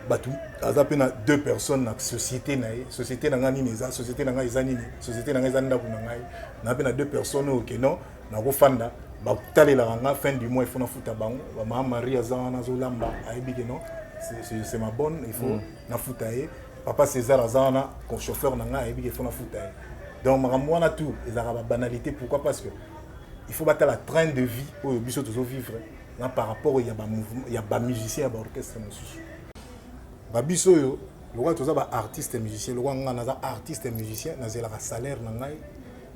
bato aza mpe na 2 personnes na société na ye société na ngai nini eza société na ngai eza nini société na ngai eza ndako na ngai na mpe na 2 personnes oyo keno nakofanda batalelaka nga fin du mois ifo nafuta bango bamama marie aza wana azolamba ayebi ke non c'est ma bonne il faut nafuta ye papa César aza wana chauffeur na ngai ayebi ke ifo nafuta ye donc makambo wana tout ezalaka babanalité pourquoi parce que il faut batala train de vie oyo biso tozovivre na par rapport ya bamusicien ya baorchestre mosusu babiso oyo lokwa toza baartiste musicien lokwa nga naza artiste musicien nazelaka salaire na ngai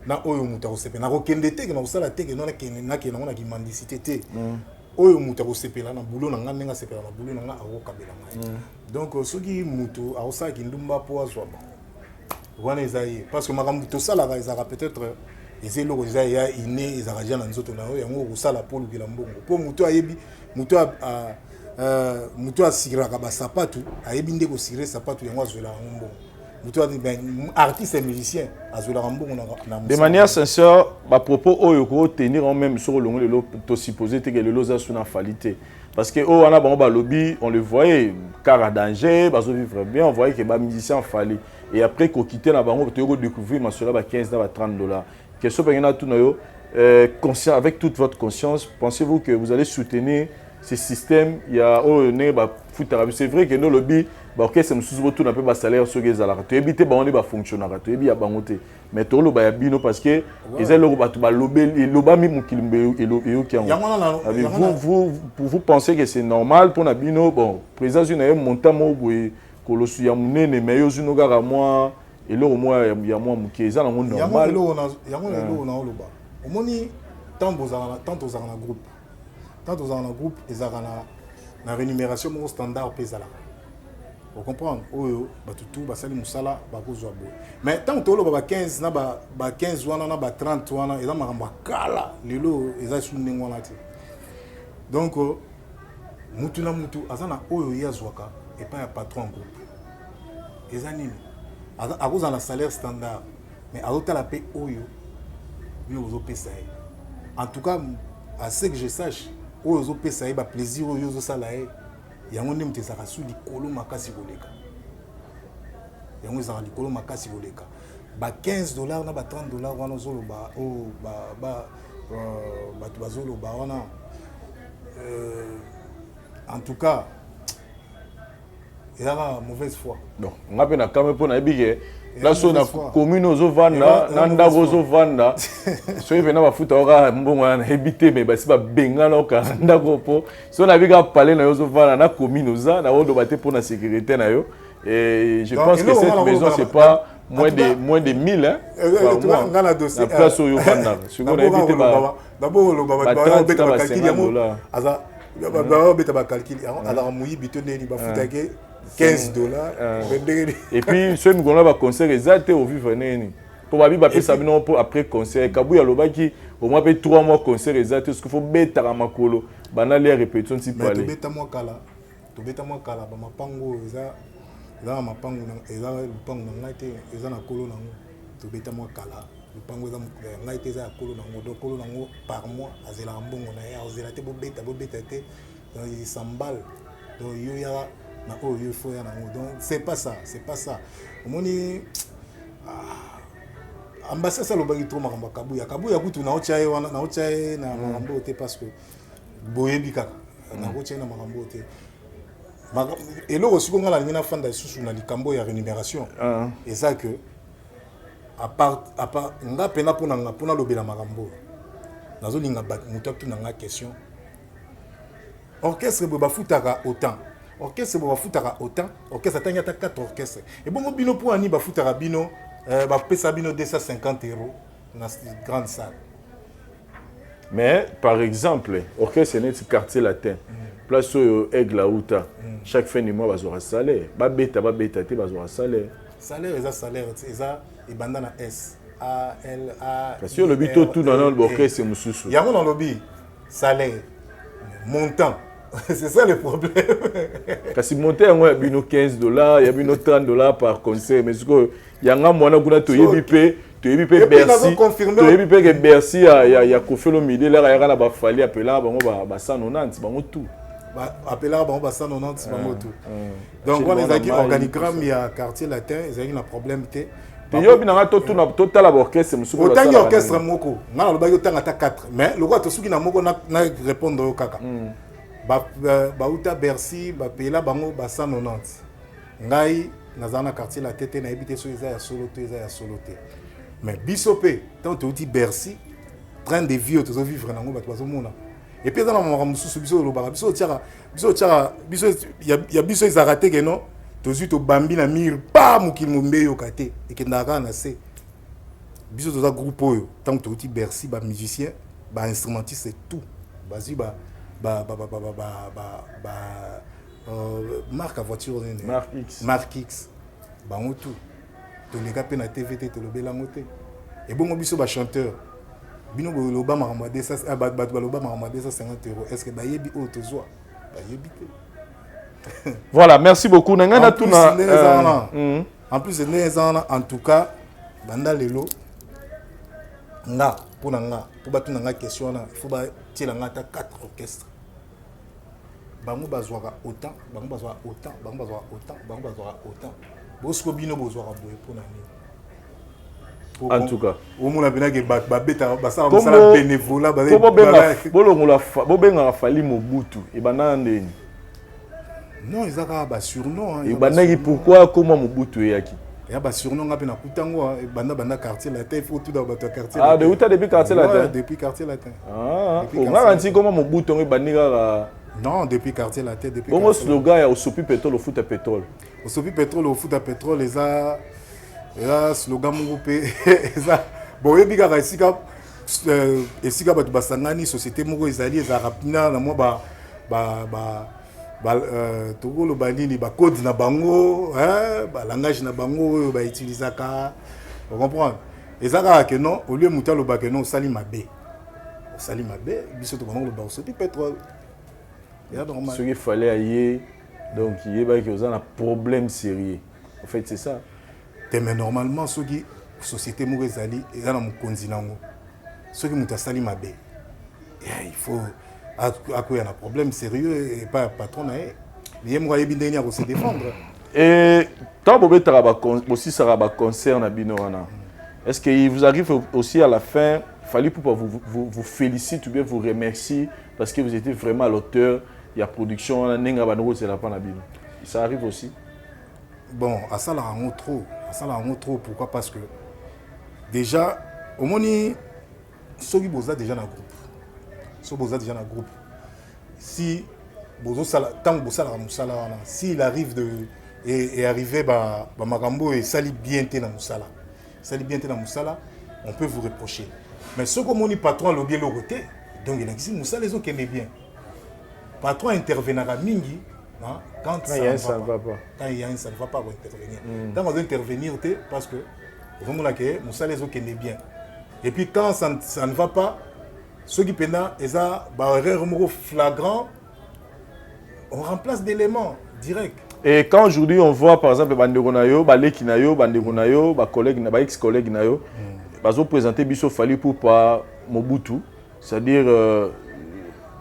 na oyo muta kosepela nakokende teke nakosala teke nakende nango na kimandicité te oyo muta kosepela na bulo na ngai ndenge asepela na bulo na ngai akokabela ngai donc soki mutu akosalaki ndumba mpo azwa wana eza ye parce que makambo tosalaka ezalaka peut-être eza eloko eza ya ine ezalaka ja na nzoto na oyo yango okosala mpo olukela mbongo mpo mutu ayebi mutu asikiraka basapatu ayebi nde kosire sapatu yango azwelaka mbongo artiste et musicien de manière sincère à propos oyo ko tenir en même sur le lelo to supposé que le loza suna falité parce que oh on a bon lobby on le voyait car à danger bazo vivre bien on voyait que ba musicien fallait et après qu'on quittait la bango to découvrir ma cela ba $15 $30 question ben na tout noyo conscient avec toute votre conscience pensez-vous que vous allez soutenir ce système il y a oh ne ba foutara c'est vrai que nos lobby orchestre mususu tout na pe ba salaire so gezala to ebite ba on ba fonctionnaire to ebi ya bangote mais to lo ba ya bino parce que ezelo ba to ba lobel loba mi mukilimbe elo ki vous pensez que c'est normal pour na bino bon présence une montant mo boye kolosu ya munene mais yo zuno kaka moi elo moi ya moi mukeza na monde normal yango na loba omoni tant aux groupe ezaka na la rémunération mon standard pèse là. Vous comprenez? Oh, tout basali musala bakozwa boy. Mais tant que tolo ba 15 na ba 15 wana na ba 30 wana eza makamba kala lelo eza sunne ngwana ti. Donc mutu na mutu azana oyo yazwaka et pas un patron groupe. Eza nini? Akoza na salaire standard mais azota la paie oyo yo ozo pesa. En tout cas à ce que je sache oyo ozo pesa ba plaisir oyo ozo sala e yango ndem tezaka su likolo makasi koleka. Yango ezaka likolo makasi koleka. Ba 15 dollars na ba 30 dollars wana zoloba o ba tu bazoloba wana en tout cas il y a une mauvaise foi. Non, on a peine à quand même pour n'habiller. Là, sur la commune aux Ovanda, Nanda aux Ovanda, soit il vient à foutre aura bon habité, mais c'est pas Bengalo car Ndagopo. Si on a vu qu'à parler dans les Ovanda, na commune aux a, na on doit battre pour la sécurité na yo. Et je pense que cette maison c'est pas moins de 1000 hein. La place au Ovanda. Si on a habité d'abord le baba calcul alors mouyi bitonné ni ba foutake 15 dollars. Et puis, ceux qui ont un concert, ils ont été au vivre. Pour ma vie, après concert, Kabou Yalobaki, au moins 3 mois concert, ils ont été ce qu'il faut mettre à Makolo. Banal les répétitions, si pas. Tu bêta moi kala, ma pango, ils ont ma pango, ils ont le pango, ils ont la colo, tu bêta moi kala. Le pango, ils ont été à colo, donc colo par mois, à Zélambon, on a zélaté, bobeta, ils s'emballent. Donc, il y a. Donc c'est pas ça, Moni ambassade ça lobaki trop makamba Kabuya kutu na ochaye wana na ochaye na makambo te parce que boyebi kaka na ochaye na makambo te. Et là aussi qu'on a la mina fanda susu na likambo ya rémunération. Et ça que à part nga pena pona lobela makambo. Nazo linga mutu na nga question. Orchestre ba futaka autant. Orchestre ba futaka autant, orchestre atanya ta 4 orchestres. Et bon bino pour ani ba futaka bino ba pesa bino 250 € dans cette grande salle. Mais par exemple, orchestre net quartier latin. Place au Aigle à Outa. Chaque fin du mois ba zora salaire. Ba beta te ba zora salaire. Salaire eza et bandana S A L A. Parce que le bito tout dans l'orchestre c'est mususu. Ya mon lobby salaire montant. C'est ça le problème. Parce que monter il y a 15 $, il y a 30 $ par concert. Mais il y a un mois où tu es Bercy. Tu es Bercy, il y a Kofi Olomide, il y a fallu appeler à 190, tout. Appeler à 190, tout. Donc, on les a dit organigramme, il y a quartier latin, il y a un problème. Il y a un total orchestre. Autant d'orchestre, il y a 4. Mais le roi, tu sais qu'il y a un répondre au caca. Bauta Bercy bapela bango ba 190 ngai nazana quartier la tête na habité so eza ya solo te mais bisope tant tu dis Bercy train de vie tu zo vivre nango ba bazo mona et puis dans ma mususu biso lo ba biso tiara ya biso ils a raté que non tu to bambi na mur pa mukil mombe yo kate et que ndaka na se biso to za groupe oyo tant tu dis Bercy ba musicien ba instrumentiste c'est tout basi marque à voiture marque X bango tout to les gars pe na TVT to lobela moté et bon biso ba chanteur bino loba maramba 200 loba maramba 250 €. Est-ce que ba yebi o to zoa ba yebi te. Voilà, merci beaucoup nangana tuna en plus c'est des ans en tout cas banda lelo nga pour batuna nga question na il faut ba tila nga ta 4 orchestres. Bango bazwaka autant, bango bazwaka autant. Bosko bino bozwaka boye pour nani. En tout cas. Au moins la que babeta basa basala bénévolat ba. Bobenga fali Mobutu et banande. Non, ils ont ba surnom. Et banaki pourquoi comment Mobutu yaki? Il y a ba surnom nga pe na kutango banda quartier latin, il faut tout dans votre quartier. Ah, de Outa depuis quartier latin. Depuis quartier latin. Ah, on a dit comment Mobutu ngi banika. Non, depuis quartier latin, depuis. Bon slogan ya Osopi pétrole au foot à pétrole. Osopi pétrole au foot à pétrole les a slogan mon pe eza bon ebika ka esika batu basangani société moko ezali eza rapina na moi ba Togo le banini ba code na bango, ba langage na bango ba utiliser ka. Vous comprenez? Et ça que non, au lieu de muta le ba que non sali mabe. Sali mabe, biso to bango le ba sauter pétrole. Ce qu'il fallait aller donc il y a un problème sérieux. En fait, c'est ça. Mais normalement ceux qui société mauvaise ali et dans mon continent. Ceux qui muta sali mabe. Il faut à quoi il y a un problème sérieux et pas patron mais moi il bien à se défendre. Et tant que aussi ça va concerne Binorana. Est-ce qu'il vous arrive aussi à la fin Fally Ipupa vous félicite ou bien vous remercie parce que vous étiez vraiment à l'auteur de la production ça arrive aussi? Bon, à ça là on trop pourquoi? Parce que déjà au moins ceux qui bossent déjà dans le groupe. So boza déjà dans le groupe. Si bozo sala tant boza la musala wana, s'il arrive de et arriver ba makambo et sali bien té na musala. Sali bien té na musala, on peut vous reprocher. Mais ce comme on dit patron lobby le côté, donc il existe musala les autres qui aiment bien. Patron intervenira mingi, hein, quand ça ne va pas. Quand il y a ça ne va pas intervenir. Quand on doit intervenir parce que vraiment là que musala les autres qui aiment bien. Et puis quand ça ne va pas, ceux qui pendant ils ont erreur flagrant, on remplace d'éléments directs. Et quand aujourd'hui on voit par exemple Bandeko Nayo, Baleki Nayo, Bandeko Nayo, collègue, ex-collègue Nayo, ils ont présenté Bisso Fally Ipupa Mobutu, c'est-à-dire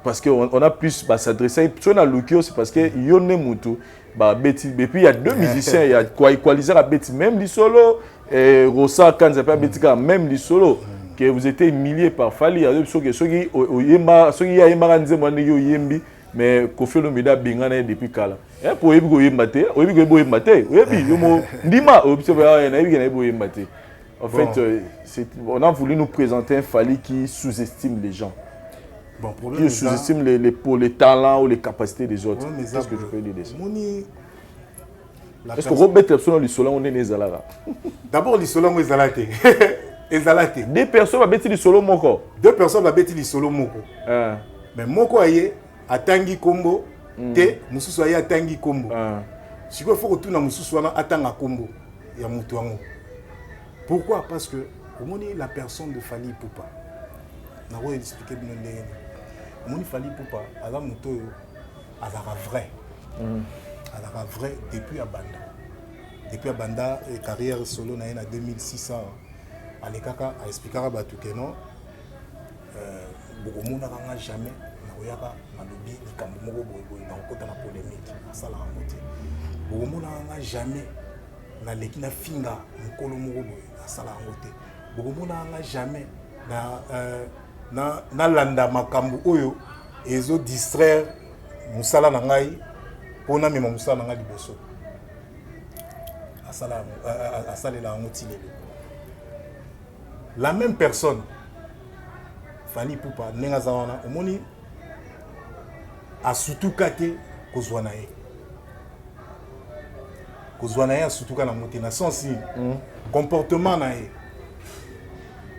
parce qu'on a plus s'adresser sur la Lukio, c'est parce que Yone Mutu, et puis il y a deux musiciens, il y a quoi équaliser à Betty, même les solos, et Rosa Kanzapa Betika, même les solos. Que vous étiez humilié par Fally, ceux qui mais Kofi Olomide bingana depuis kala. Pour ebi go yemate, obi go yemate, obi yomo ndima observer na ebi na ebo yemate. En fait, on a voulu nous présenter un Fally qui sous-estime les gens. Bon, problème qui sous-estime les talents ou les capacités des autres. Qu'est-ce que je peux dire de ça? Est-ce que Robert Epson le solo on est les alara? D'abord le solo est zalate. Deux personnes ont bêti le solo moko. Deux personnes ont bêti le solo moko. Mais moko aye atangi kombo te mususu aye atangi kombo. Si quoi faut retourner mususu wana atanga kombo ya mutu wango. Pourquoi? Parce que comment la personne de Fally Ipupa. Na ko expliquer bien ndenge. Moni Fally Ipupa ala mutu azara vrai. Azara vrai depuis Abanda. Depuis Abanda et carrière solo na en 2600. Alekaka a expliqué à Batukeno beaucoup n'a jamais naoyaka malobi likambo moko boye na kota na polémique asala ngote beaucoup n'a jamais na leki na finga mukolo moko boye asala ngote beaucoup n'a jamais na landa makambo oyo ezo distraire musala na ngai pona mema musala na ngai liboso asala la ngoti lelo. La même personne, Fally Ipupa, Nengazawana, Omoni, a surtout kate Kozwanae. Kozwanae a surtout kana motena sans comportement nae.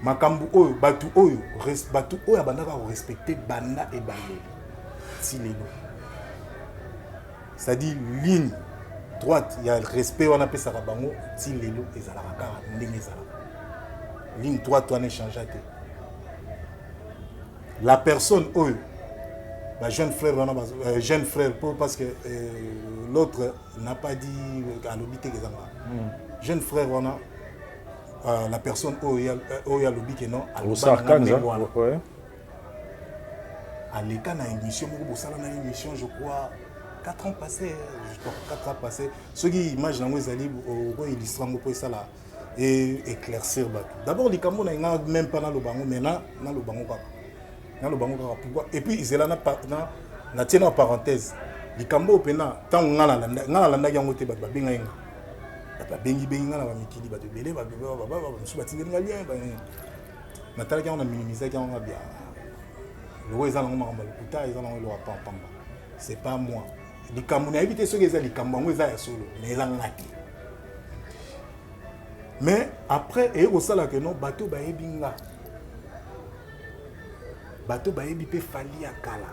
Makambu oyo, batu oyo abandaka respecter banda et bande. Si lelo. C'est-à-dire ligne droite, il y a le respect on appelle ça bango, si lelo ezalaka kaka ndenge ezalaka. Ligne droite, toi, n'est changé. La personne, jeune frère, parce que l'autre n'a pas dit à l'obité que jeune frère, la personne, il y a l'obité, non, à l'écart, dans une émission, je crois, 4 ans passés. Ceux qui imaginent, ils illustrent ça là. Et éclaircir. D'abord, les Cameroun n'ont même pas dans le bango, mais dans le bango. Pourquoi? Et puis, ils sont en parenthèse. Les Cameroun, tant qu'on a la yangote, c'est pas moi. Les Cameroun évité ceux qui sont les Cameroun, solo, mais mais après, et au salaire que non, bateau baebinga. Bateau baebi pe Fally Akala.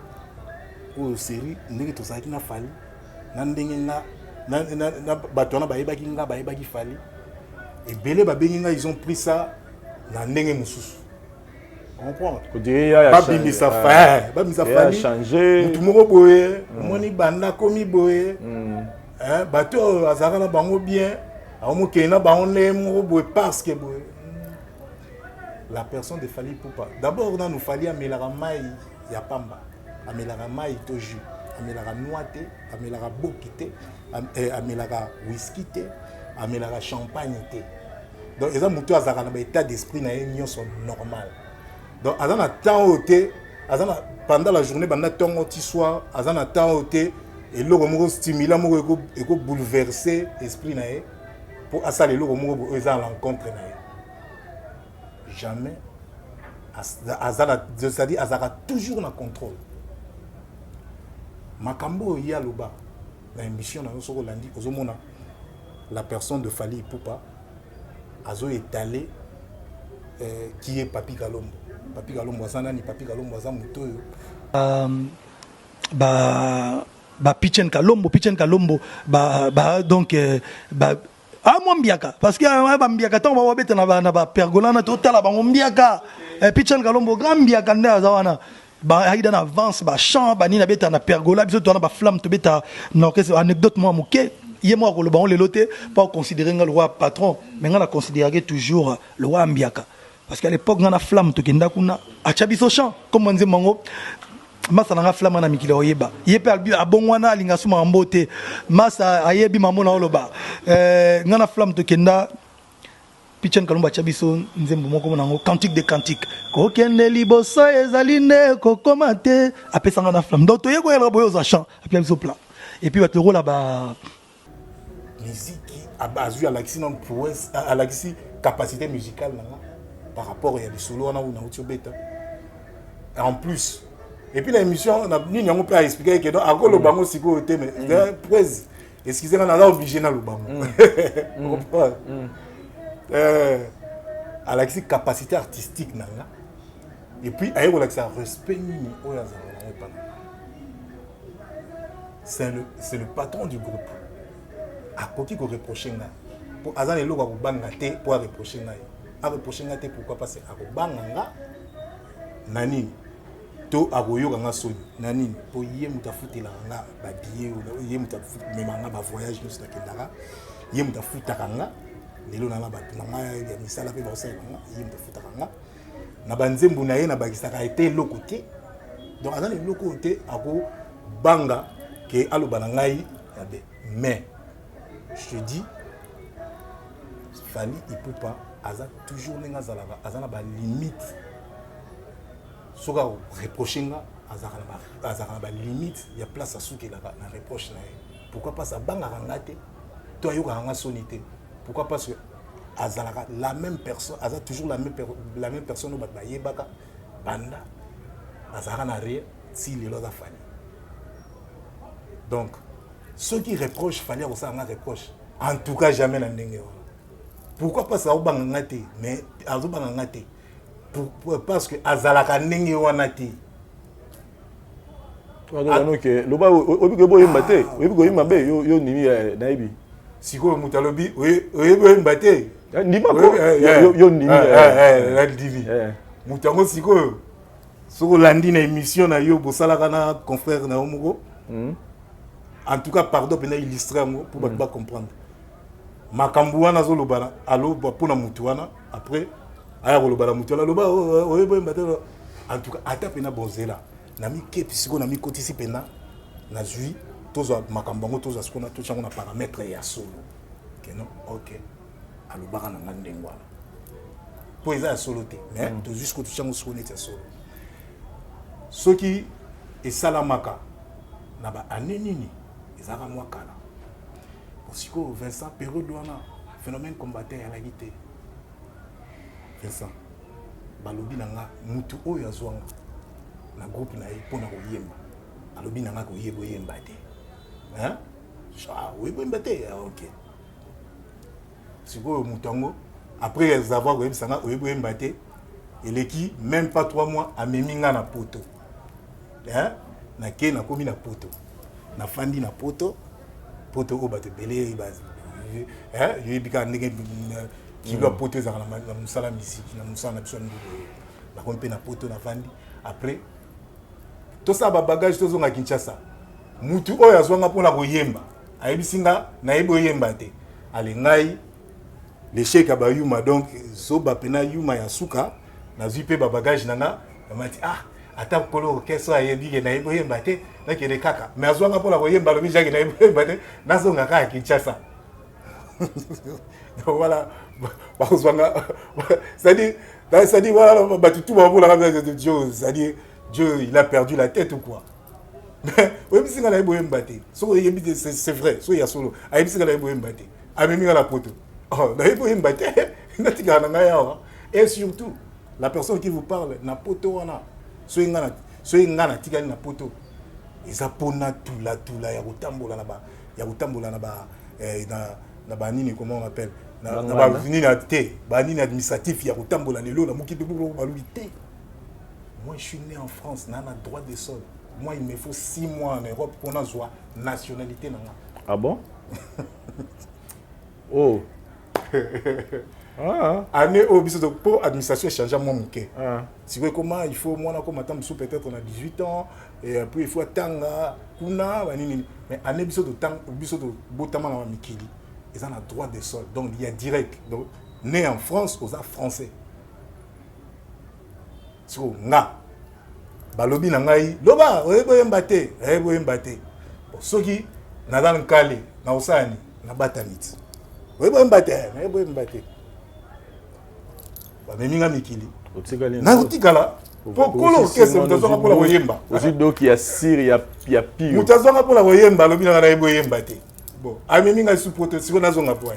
oyo série ndenge tozalaki na Fally na ndenge nga na bato wana bayebaki nga bayebaki Fally ebele babengi nga ils ont pris ça na ndenge mosusu comprendre babimisa Fally mutu moko boye omoni banda komi boye bato azalaka na bango bien aomokei na bango ndenge moko boye parce que boye la personne de Fally Ipupa d'abord na nous Fally amelaka mai ya pamba amelaka mai to jus amelaka noix te amelaka boki te amelaka whisky te amelaka champagne te donc eza mutu azalaka na état d'esprit na ye nyonso normal donc aza na temps ote aza na pendant la journée banda tongo ti soir aza na temps ote eloko moko stimulant moko eko bouleverser esprit na ye pour asala eloko moko eza à l'encontre na ye jamais c'est-à-dire azalaka toujours na contrôle makambo ya loba na émission na soko landi ozomona la personne de Fally Ipupa azo étalé qui est Papi Kalombo azana ni Papi Kalombo aza moto Pichen Kalombo donc moi mbiaka parce que ba mbiaka tant ba beta na ba pergola na total ba mbiaka Pichen Kalombo grand mbiaka nda zawana ba haida na avance ba chant ba ni na beta na pergola biso to na ba flamme to beta na orchestre anecdote moi moké yé moi ko le ba on le loté pas considérer le roi patron mais on a considéré toujours le roi mbiaka parce qu'à l'époque on a flamme to kenda kuna acha biso chant comme on dit mango masa na flamme na mikilo oyeba yepe albi abongwana linga suma mbote masa ayebi mamona oloba ngana flamme to kenda Pichen Kalombo chabiso nzembo moko nango cantique de cantique ko kende liboso ezali ne ko komate apesanga na flamme donc toyeko yela boyo za chant apia biso plan et puis batero là ba musique à base à l'axi non prouesse à l'axi capacité musicale par rapport à des solos on a ou na beta en plus et puis l'émission on a ni on peut expliquer que donc à le bango siko te mais prouesse excusez-moi on a obligé na le bango à la capacité artistique nanga et puis ayo la respect ni c'est le patron du groupe à côté ko reprocher nga pour azan le ko banga te pour reprocher nga a reprocher nga te pourquoi parce que ko banga nga nani to akoyoka nga soni nani po ye mutafutela nga ba billet ye mutafutela memanga ba voyage nous nakendaka ye mutafutaka nga lelo na bato na ngai ya misala pe bosala nga yimbe futaka nga na banzembu na ye na bakisaka été lokote donc azana lokote ako banga ke aloba na ngai yabe mais je te dis Fally Ipupa aza toujours nenga zalaka azana ba limite soka reprocher nga azana ba limite ya place à souke na reproche na ye pourquoi pas ça banga ngate to ayoka nga sonité. Pourquoi? Parce que Azalaka, la même personne, Azalaka toujours la même personne au Batbayebaka, Banda, Azalaka n'a rien, si les lois a fallu. Donc, ceux qui reprochent, Fally aussi en reproche. En tout cas, jamais n'a n'engagé. Pourquoi pas ça au Bangangate, mais Azo Bangangate, parce que Azalaka n'engagé wanati. Donc, le bas, obi boy mbate, obi boy mbabe, yo nimi naibi. Siko mutalobi oye mbate ndima ko yo ndimi la divi mutango siko soko landi na émission na yo bosalaka na confrère na omoko en tout cas pardon pena illustrer ngo pour ba comprendre makambu wana zo lobana alo pona mutu wana après aya ko lobana mutu wana loba oye mbate en tout cas ata pena bonzela na mi kepi siko na mi kotisi pena na zui tozo makambango tozo skona to chango na paramètre ya solo que non OK alobaka na ngandengwa po eza solo te mais to jusqu'au to chango skona ya solo soki esalamaka na ba anenini ezaka mwa kala osiko Vincent période wana phénomène combattant ya la guité Vincent balobi nanga mutu oyo azwanga na groupe na ye pona koyemba alobi nanga koyemba te. Hein? Ah oui, bon, ok. C'est quoi Moutango? Après avoir oui, ça n'a oui, et les qui, même pas 3 mois, à Meminga na poto. Hein? na ke na komi na poto na fandi na poto o bato belé je bika ndenge kilo poto ezaka na musala misiki na musala na biso na komi pe na poto na fandi après tout ça ba bagage tozonga Kinshasa mutu oyo azwanga mpona koyemba ayebisinga nayebi oyemba te ale ngai le chèque ba yuma donc so ba pena yuma ya suka nazwi pe ba bagage nanga bamati ata kolo orchestre ayebi ke nayebi oyemba te nakende kaka mais azwanga mpona koyemba lobi jake nayebi oyemba te nazonga kaka Kinshasa donc voilà bazwanga c'est-à-dire voilà batutu ba pour la Dieu c'est-à-dire Dieu il a perdu la tête ou quoi. Mais oui, c'est quand c'est vrai, so ya solo. Ayi c'est quand mbate. Amemi la poto. Oh, na yebo mbate. Na tika na ya. Et surtout, la personne qui vous parle na poto wana. So ngana tika na poto. Eza pona tula ya kutambola na ba na ba nini comment on appelle na ba nini na te, ba nini administratif ya kutambola lelo na muki de baluki te. Moi je suis né en France, na droit de sol. Moi, il me faut 6 mois en Europe pour avoir nationalité. Ah bon? Oh. Année au biso pour administration changer mon mouké. Si vous comment il faut moi comme attendre peut-être on a 18 ans et après il faut attendre kuna mais année biso de temps biso de botama na mikili. Ils ont le droit de sol. Donc il y a direct. Donc né en France aux français. So nga balobi na ngai loba oyeboyemba te soki na dans kale na osani na batanit oyeboyemba te ba meminga mikili na utikala pokolo kese mutazonga pola oyemba aussi donc il y a sir il y a pire mutazonga pola oyemba lobi na ngai oyemba te bon ameminga supporter siko nazonga poa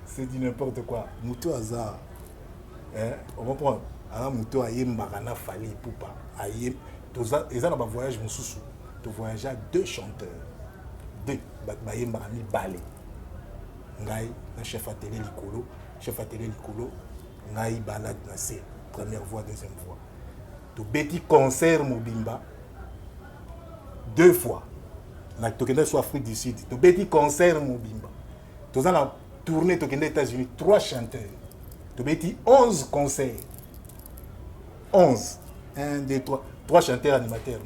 c'est du n'importe quoi mutu azar on comprend. Alors muto ayembaka na fali pupa ayem toza ezana ba voyage mususu to voyager 2 chanteurs 2 ba yembaka mi balé ngai na chef atelier likolo ngai balade na C première voix deuxième voix to beti concert mobimba 2 fois na tokende sur Afrique du Sud to beti concert mobimba toza na tournée tokende États-Unis 3 chanteurs to beti 11 concerts 11. 1, 2, 3 chanteurs animateurs.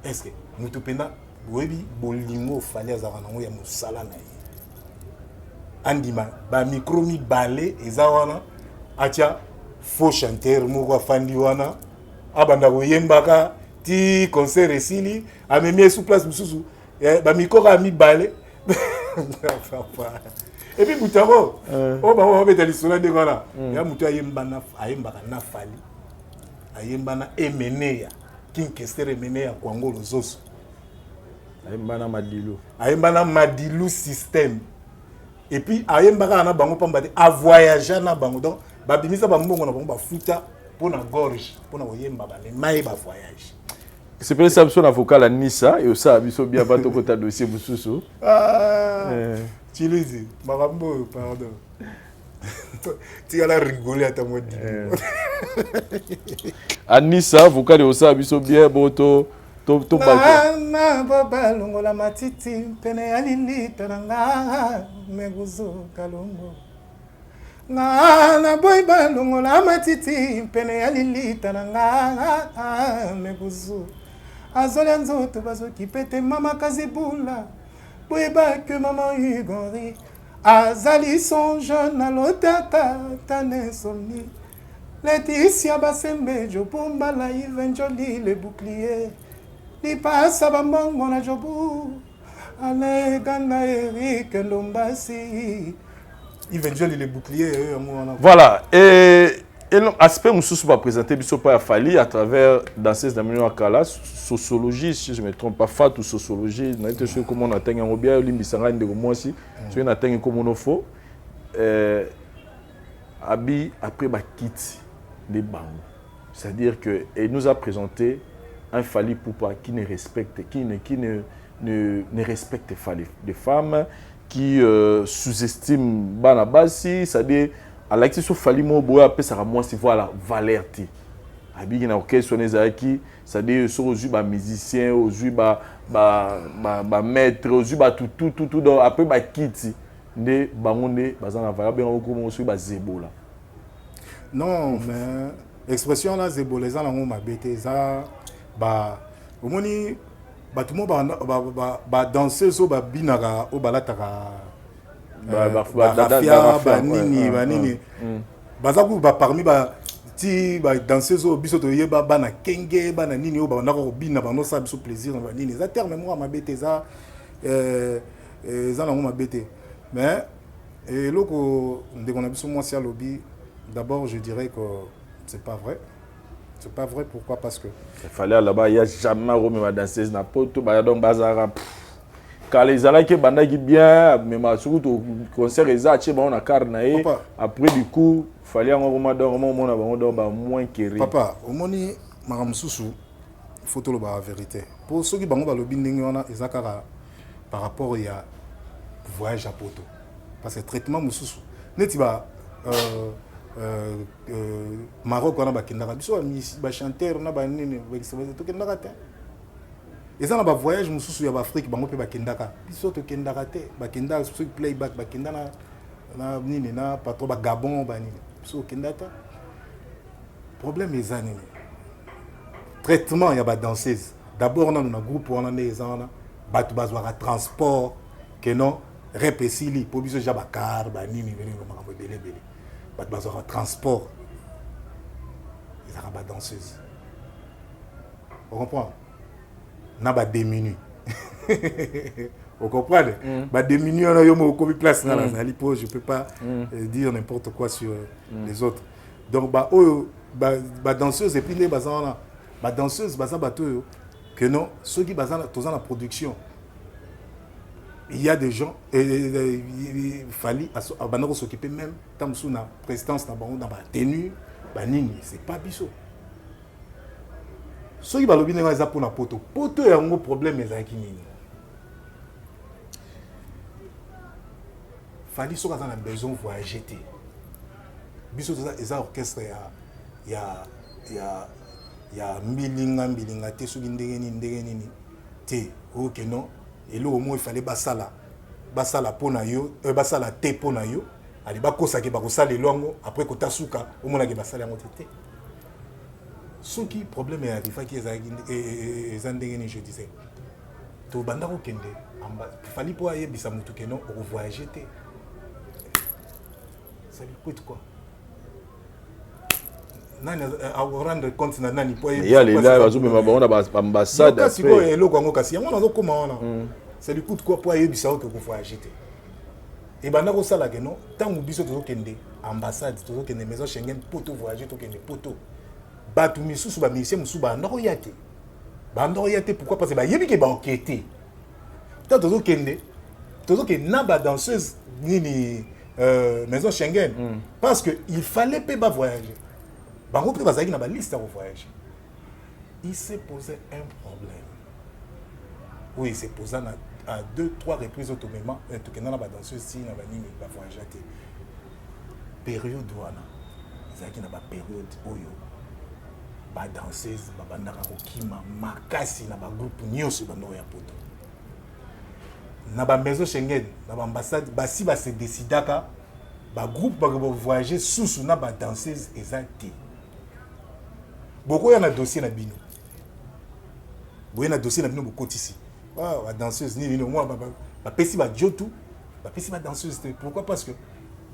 Est-ce que nous te pena webi bolingo fallait azarana ya musala na ye. Andima ba micro mi balé ezawana atia faux chanteur moko fandi wana abanda koyembaka ti concert esili amemi sous place mususu ba micro mi balé. Et puis mutaro o ba wa beta lisona de voilà ya mutu ayembaka na fali ayembana emeneya kinkester emeneya kwangolo zoso ayembana madilu système et puis ayembaka na bango pamba a voyager na bango donc babimisa bambongo na bango bafuta pona gorge pona oyemba ba mai ba voyage c'est peut ça son avocat la Nissa et ça biso bien bato kota dossier bususu tu le dis marambo pardon. Tu as rigolé à ta mode. Anissa, vous connaissez aussi biso bien boto to na baba longola matiti pene alili taranga meguzo kalongo na boy ba longola matiti pene alili taranga meguzo azola nzoto bazo kipete mama kazibula boy ba que maman Igori azali son jeune à l'otata tane somni Laetitia basembe jobumba la Evangelie le bouclier li passa bambongo na jobu ale gana Eric Ndombasi Evangelie le bouclier voilà et l'aspect mususu va présenter biso pa Fali à travers danseuse d'Amino Akala sociologie si je me trompe pas Fatou sociologie na été sûr comment on atteint un bien limbisanga ndeko mwasi so on atteint comme on faut abi après ba kit les bangs c'est-à-dire que il nous a présenté un Fali Poupa qui ne respecte ne respecte les femmes qui sous-estime Banabasi c'est-à-dire à l'acte sur Fali Mobo après ça moi c'est voilà Valerti abiki na orchestre nezaki c'est-à-dire sur aux ba musicien aux ba maître aux ba tout donc après ba kiti nde bangonde bazana va bien ko sur ba zebola. Non, mais expression là zebola za nango mabete za ba omoni ba tout monde ba danser so ba binaka o balataka ba nini bazaku ba parmi ba ti ba danseuse au biso to yeba bana kenge bana nini o ba ndako bina ba no sa biso plaisir na nini za terme moi mabete za za nango mabete mais loko ndeko na biso moi si alobi d'abord je dirais que c'est pas vrai. C'est pas vrai, pourquoi? Parce que il fallait là-bas il y a jamais remis ma danseuse na poto ba donc bazara quand les ala qui banda qui bien mais ma surtout concert exact bon na carnaé après du coup fallait un moment dans moins que papa omoni maramsusu photo le ba vérité pour ceux qui bango ba lobi ndenge wana ezakara par rapport il y a voyage à poto parce que traitement mususu neti ba Maroc on a bakindaka biso ba chanteur na ba nini ba to kendaka te eza na ba voyage mususu ya ba Afrique bango pe bakindaka biso to kendaka te bakindaka sur playback bakindana na nini na patro ba Gabon ba nini biso kendata problème eza nini traitement ya ba danseuse d'abord on a un groupe on a les ana batu bazwaka transport que non repesili po biso ja ba car ba nini venir ko makambo belé batu bazwaka transport ezaka ba danseuse on comprend na ba diminuer vous comprenez ba diminuer on a yo mo komi place na la lipo je peux pas dire n'importe quoi sur les autres donc ba oyo ba danseuse et puis les bazana ba danseuse baza bato que non ceux qui bazana tous en production il y a des gens il fallait abanako s'occuper même tant sous na présidence na bango na ba tenue ba nini c'est pas biso ceux qui balobi nanga za pona poto ya ngo problème ezaki nini fallait so kaza na besoin voyager te biso za orchestre ya mbilinga te soki ndenge nini te ok non et là au moins il fallait basala pona yo basala te pona yo ali bakosa ke bakosala longo après kota suka au moins ke basala yango te soki problème ya rifa ki eza ndenge ni je disais to banda ko kende fallait po aye bisa mutu ke non au voyager te ça lui coûte quoi nani a rendre compte na nani po il y a les là bazo me ba on a ambassade après kasi ko eloko ngo kasi yango nazo koma wana ça lui coûte quoi po aye bisa ko voyager te et banda ko sala ke non tangu biso to kende ambassade to kende maison Schengen poto voyager to kende poto batu misusu ba musicien musu ba ndoko yate pourquoi parce que ba yebi ke ba enquêter tant to kende na ba danseuse nini maison Schengen parce que il fallait pas voyager bango pe bazaki na ba liste à voyager il s'est posé un problème oui il s'est posé à 2-3 reprises automatiquement tout que na ba danseuse si na ba nini ba voyager te période wana zaki na ba période oyo ba danseuse ba bandaka ko kima makasi na ba groupe nyonso ba no ya poto na ba maison Schengen na ba ambassade ba si ba se décidaka ba groupe ba voyager sous na ba danseuse ezati beaucoup y a un dossier na bino boye na dossier na bino bokotisi ba danseuse ni moi ba pesi ba jotu ba pesi ba danseuse pourquoi parce que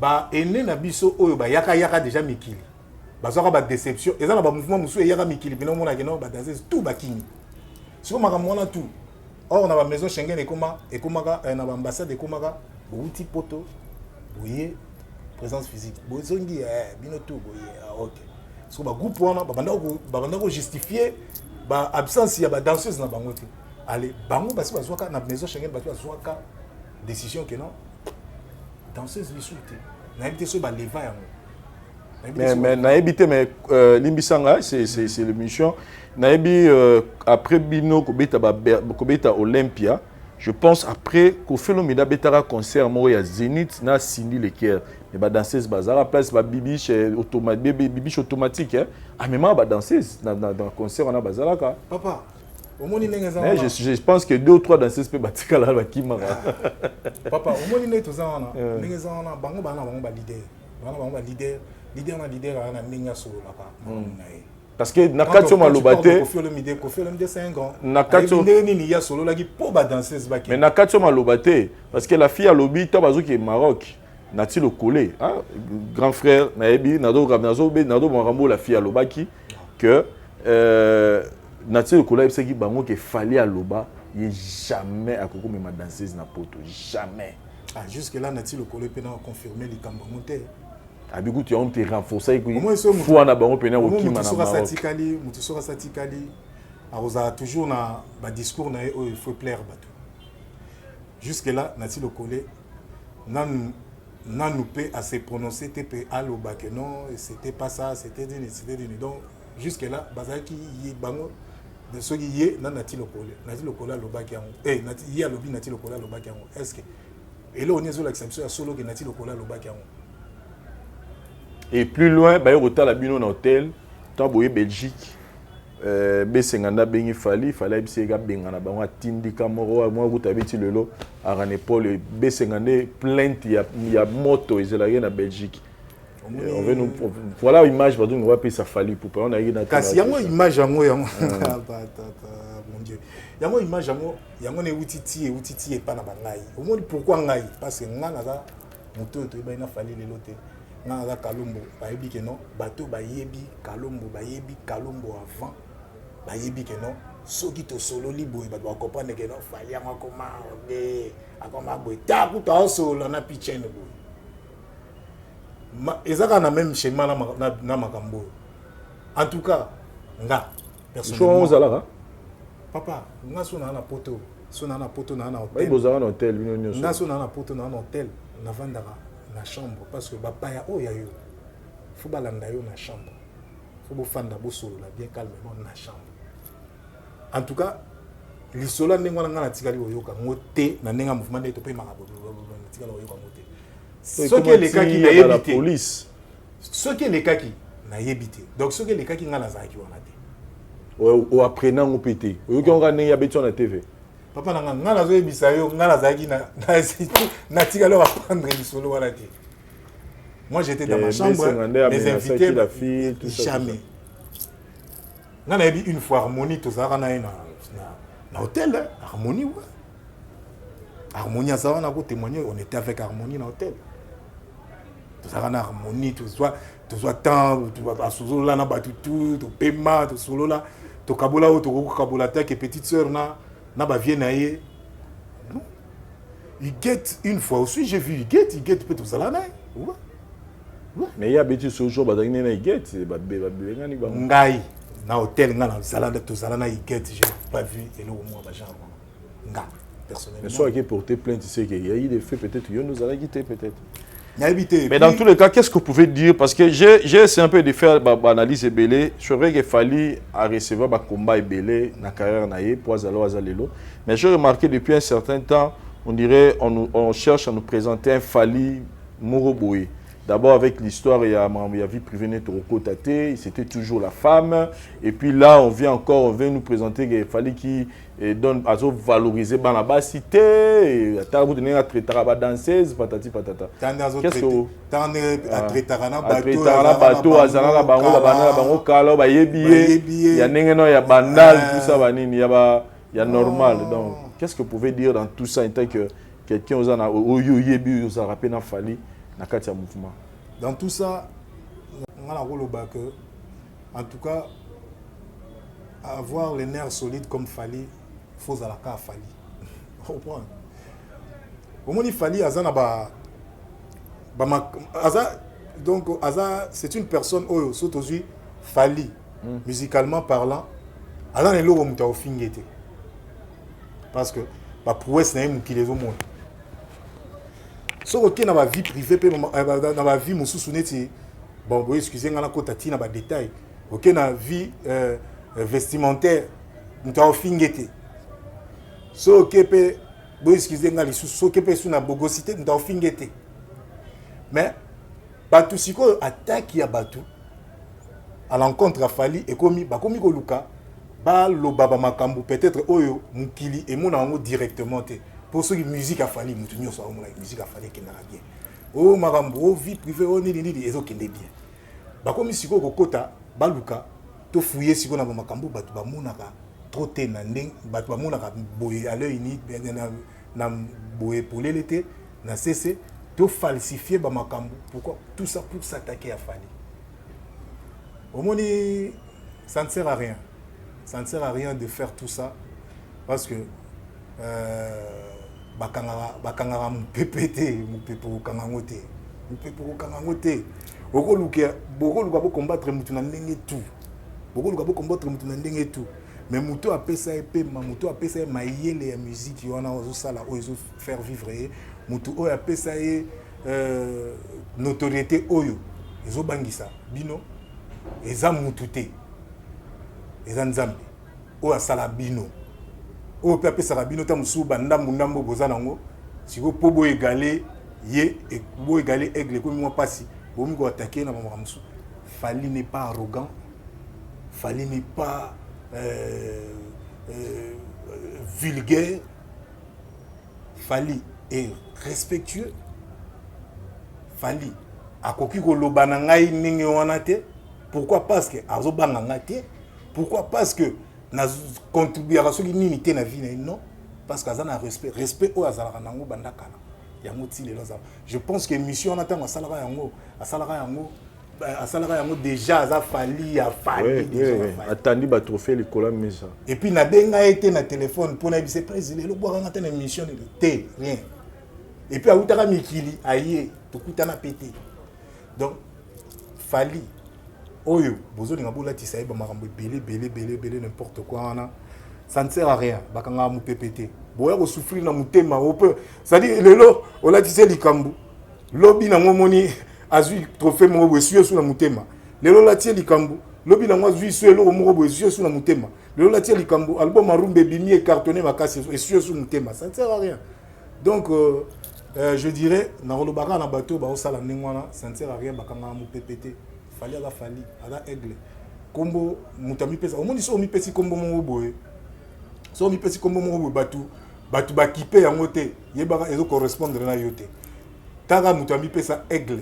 ba ene na biso oyo ba yaka déjà mikili bazaka ba déception eza na ba mouvement musu yaka mikili bino mona ke no ba danseuse tout ba kini siko makamona tout or na ba maison Schengen ekomaka na ba ambassade ekomaka bouti poto boye présence physique bozongi bino tout boye OK so ba groupe wana babanda ko justifier ba absence ya ba danseuse na bango te allez bango basi bazwaka na maison Schengen basi bazwaka décision que non danseuse lisuté na éviter so ba leva yango mais na éviter mais limbisanga c'est l'émission na ebi après bino ko beta Olympia je pense après ko Philomena betara concert mo ya Zénith na Cindy Leker et bah danseuse bazar place ba bibiche automatique hein ah mais moi ba danseuse dans concert on a bazalaka papa au moins je pense que 2 ou 3 danseuses peut batika là ba kimara papa au moins ne toza wana ndenge za wana bango ba leader na ninga solo là pa parce que nakatio malobate ko fait le 5 ans nakatio ni ya solo là qui pour ba danseuse ba mais nakatio malobate parce que la fille à lobi to bazo qui est Maroc nati le collé hein grand frère naebi nado marambo la fille à lobaki que nati le collé c'est qui bango que fallait à loba il jamais à koko mais ma danseuse na poto jamais jusque là nati le collé peut confirmer les cambo monter abiku tu on te renforcer faut na bango pena okima na Maroc mutu sora satikali aroza toujours na ba discours na il faut plaire bato jusque là nati le collé nan nous peut à se prononcer TP à l'obak non c'était pas ça c'était dit donc jusque là bazaki yi bango de ceux qui y nan nati le collé l'obak yango nati yi alobi nati le collé l'obak yango est-ce que et là on est sur l'exception solo que nati le collé l'obak yango et plus loin ba yota la bino na hôtel tant boye Belgique besenganda bengi fallait bisega bengana bango atindi kamoro moi kutabiti lelo arane Paul besengande plainte ya moto ezela na Belgique on veut nous voilà image pardon on va payer ça fallu pour on a eu dans kasi yango image yango mon Dieu yango image yango ne utiti e pa na bangai au moins pourquoi ngai parce que ngana za moto to ba ina fallait lelo te ngana za Kalombo ba yebi ke non bato ba yebi Kalombo avant bayebi ke non soki to solo liboye ba doit comprendre que non fallait en akoma boy ta kuta solo na pichene boy ezaka na même schéma na makambo en tout cas nga personnellement ozalaka papa nga sona na poto na ba hôtel bozala na hôtel bino nyonso nga sona na poto na hôtel na vandaka na chambre parce que papa ya oya yo faut balanda yo na chambre faut bofanda bo solo la bien calmement na chambre. En tout cas, les sols n'ont pas de tigari oyoka ngote na nenga mouvement de topé marabo tigari oyoka ngote. Ce qui est les cas qui n'a évité. Police. Ce qui est les cas qui n'a évité. Donc ce qui est les cas qui n'a la zaki on a dit. Ou apprenant au pété. Oyoka on gagne habitude na TV. Papa na zo ebisa yo na la zaki na tigari va prendre les sols wala té. Moi j'étais dans ma chambre, les invités la fille tout ça. Jamais. On a vu une fois Harmonie, tout ça, on a un hôtel, Harmonie, ouais. Harmonie, ça, on a témoigné, on était avec Harmonie dans l'hôtel. Tout ça, on a Harmonie, tout ça, temps, tu vas sous là, tout paiement, tout solo là, tout kabola, tout kabola, et petite sœur, na ba vie naïe. Il guette une fois aussi, j'ai vu, il guette peut tout ça là, ouais. Mais il y a bêtise ce jour, il y a guette, c'est Ngai. Na hôtel nga na salade to salana iket j'ai pas vu et le moi ba genre nga personnellement mais soit qui porter plainte c'est qu'il y a eu des faits peut-être il nous a quitté peut-être mais dans tous les cas qu'est-ce que vous pouvez dire parce que j'ai essayé un peu de faire analyse belé c'est vrai qu'il fallait à recevoir ba combat belé na carrière naie pour azalelo mais j'ai remarqué depuis un certain temps on dirait on cherche à nous présenter un Fally Moroboye. D'abord avec l'histoire, il y a vie privée Netoroko Tate, c'était toujours la femme. Et puis là, on vient nous présenter qu'il fallait qu'il donne à valoriser la basité, à traiter la danseuse, patati patata. Qu'est-ce que t'en es à traiter la bateau, à zana bango kalo, ba yebiye, il y a n'engeno, il y a bandal, tout ça, il y a normal. Donc, qu'est-ce que vous pouvez dire dans tout ça en tant que quelqu'un aux ana oyebi aux rappelé na Fally? Mouvement. Dans tout ça, on a en tout cas, avoir les nerfs solides comme Fally, il faut à la cas Fally. Au moins, il Fally, donc, c'est une personne qui Fally, musicalement parlant, Azan est l'eau au fingete. Parce que, la prouesse n'est pas qui les au monde. So ok dans ma vie privée dans ma vie mon sous-sounetti bon vous excusez ngana ko tati na ba détail ok na vie vestimentaire nta fingete so ok pe vous excusez ngali so ok pe sous na bogosité nta fingete mais Batu siko attaque ya Batu à l'encontre à Fali et komi bakomi ko luka ba lo baba makambu peut-être oyo mukili et mon ango directement te pour ceux qui musique à Fali mutu nyoso a musique à Fali qui n'a bien oh makambu oh vie privée oh ni ezo kende bien bakomi siko ko kota ba luka to fouiller siko na makambu batu ba monaka trop te na ndeng batu ba monaka boye à l'œil ni na boye pour l'été na cessé de falsifier Bamakambu. Pourquoi? Tout ça pour s'attaquer à Fali. Au moins, ça ne sert à rien. Ça ne sert à rien de faire tout ça parce que Bakangara mon PPT, mon pepo kangangote, mon pepo kangangote. Beaucoup de combattre mutuna ndenge tout. Beaucoup de combattre mutuna ndenge tout. Mais muto a pesa épée, muto a pesa maïele la musique, y en a aussi ça là, ils faire vivre. Mutu oyo apesa ye notoriété oyo ezobangisa bino eza mutu te eza nzambe oyo asala bino oyo pe apesaka bino ta mosusu bandambo boza nango siko po bo égale ye bo égale aigle ekomi mwa pasi bomi koattaquer na makambo mosusu. Fali n'est pas arrogant, Fali n'est pas vulgaire, Fali est respectueux. Fali akoki ko lobana ngai ninge wana te. Pourquoi? Parce que azobanga ngate. Pourquoi? Parce que na contribuer à ce qui n'imité na vie non, parce que azana respect o azala nango bandakala yango ti lelo za. Je pense que mission na tango asalaka yango déjà za Fali a Fali déjà attendez ba trophée le cola mesa. Et puis na benga été na téléphone pour na vice président le boire ngata na mission de rien. Et puis, à Outara Mikili, aïe, tout le temps pété. Donc, Fali, Oyo, Bozo de Naboula Tissaï, Bamarambo, belé, n'importe quoi, ça ne sert à rien. Bakanga mou pété. Boya ko souffrir na mutema, on peut. C'est-à-dire, le lo, on l'a tissé likambu. Lobby na momoni, azui, trophée mo boessuie sous la mutema. Le lo la tie likambu. Lobby na moi, zui, sous le mo boessuie sous la mutema. Le lo la tie likambu. Album Marumbe, bimi et cartonné, ma casse, essuie sous le mutema. Ça ne sert à rien. Donc, je dirais, dans le baran, dans le bateau, ça ne sert à rien, PPT. Fali à la Fali, à la aigle. Combo, Moutami Pesa. Au moins, ils sont mis Pessi Combo mon boy. Ils sont mis Pessi Combo mon bateau. Bateau bakipé en moté. Yébara, ils correspondent à la yoté. Tara Moutami Pesa aigle.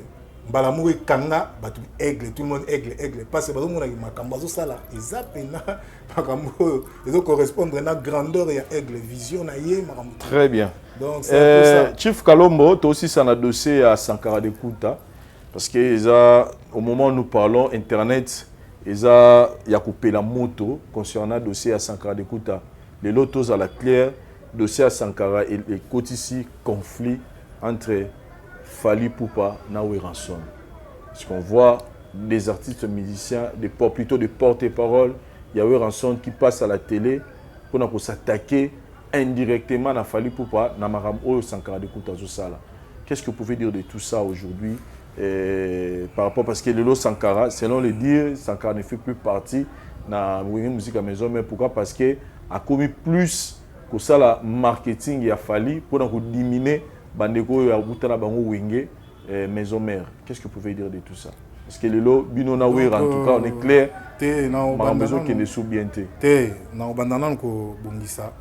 Balamou et Kanga, bateau aigle. Tout le monde aigle. Parce que le monde a ma cambazo sala. Ils appellent ils correspondent à la grandeur et à aigle. Vision à yé, très bien. Donc, ça. Chief Kalombo, tu aussi ça a dossier à Sankara de Kunta parce que au moment où nous parlons internet, il y a coupé la moto concernant le dossier à Sankara de Kunta. Les lotos à la claire, dossier à Sankara et les côtés ici conflit entre Fali Poupa et Naoui Ranson. Parce qu'on voit des artistes musiciens, plutôt des porte-parole, il y a Naoui Ranson qui passe à la télé pour s'attaquer indirectement à Fali Poupa na maram oyo Sankara de Kunta Zosala. Qu'est-ce que vous pouvez dire de tout ça aujourd'hui par rapport parce que Lelo Sankara, selon les dires, Sankara ne fait plus partie de la musique à maison, mais pourquoi? Parce que a commis plus que ça la marketing il a fallu pour diminuer bandeko ya butana bango wenge maison mère. Qu'est-ce que vous pouvez dire de tout ça? Parce que Lelo binona wer en tout cas on est clair. On a besoin qu'il ne sous-bienté. Na obandana ko bongisa.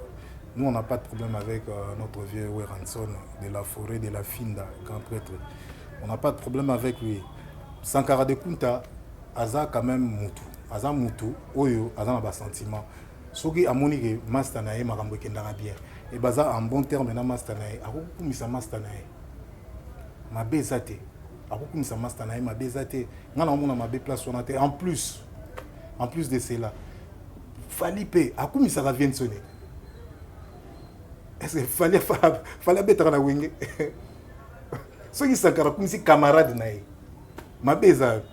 Nous, on n'a pas de problème avec notre vieux Weranson de la forêt de la Finda, grand prêtre. On n'a pas de problème avec lui. Sankara de Kunta, Aza quand même Moutou. Aza Moutou, Oyo, Aza n'a pas sentiment. Soki Amonike, Mastanae, Marambo Kendara bien. Et Baza, en bon terme, na Mastanae, Akou Misa Mastanae. Ma bezate. Akou Misa Mastanae, ma bezate. Nana Mona ma be place sonate. En plus de cela, Falipe, Akou Misa vient sonner. Est-ce qu'il fallait mettre la wing? Ceux qui sont camarades, ma beza,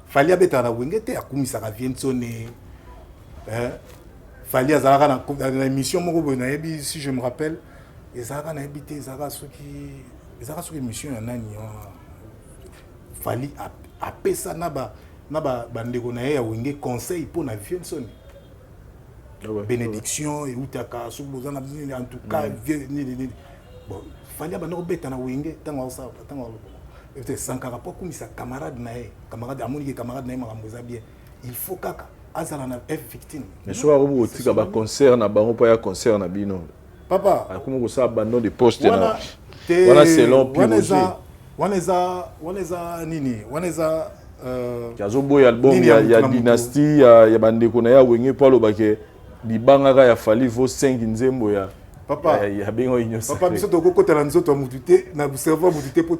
fallait mettre la wing, et à ça vient sonner. Fallait dans l'émission, si je me rappelle, les Arabes habité, les Arabes qui émission, fallait appeler ça, naba bandeko na ya wing conseil pour la vient sonner. Bénédiction et outaka en tout cas bon fallait ba no beta na wenge tango ça tango Sankara pas comme ça camarade nae camarade amoni camarade nae makamboza bien il faut kaka azala na F victime mais soit au tika ba concert na bango pa ya concert na bino papa comme ko sa abandon de poste na wana selon waneza nini waneza kazo boy album ya dynastie ya bandeko na ya wenge pa lobake libanga ya fali vo 5 nzembo ya papa ya bengo inyosa papa biso to kokotela nzoto mutute na cerveau mutute pour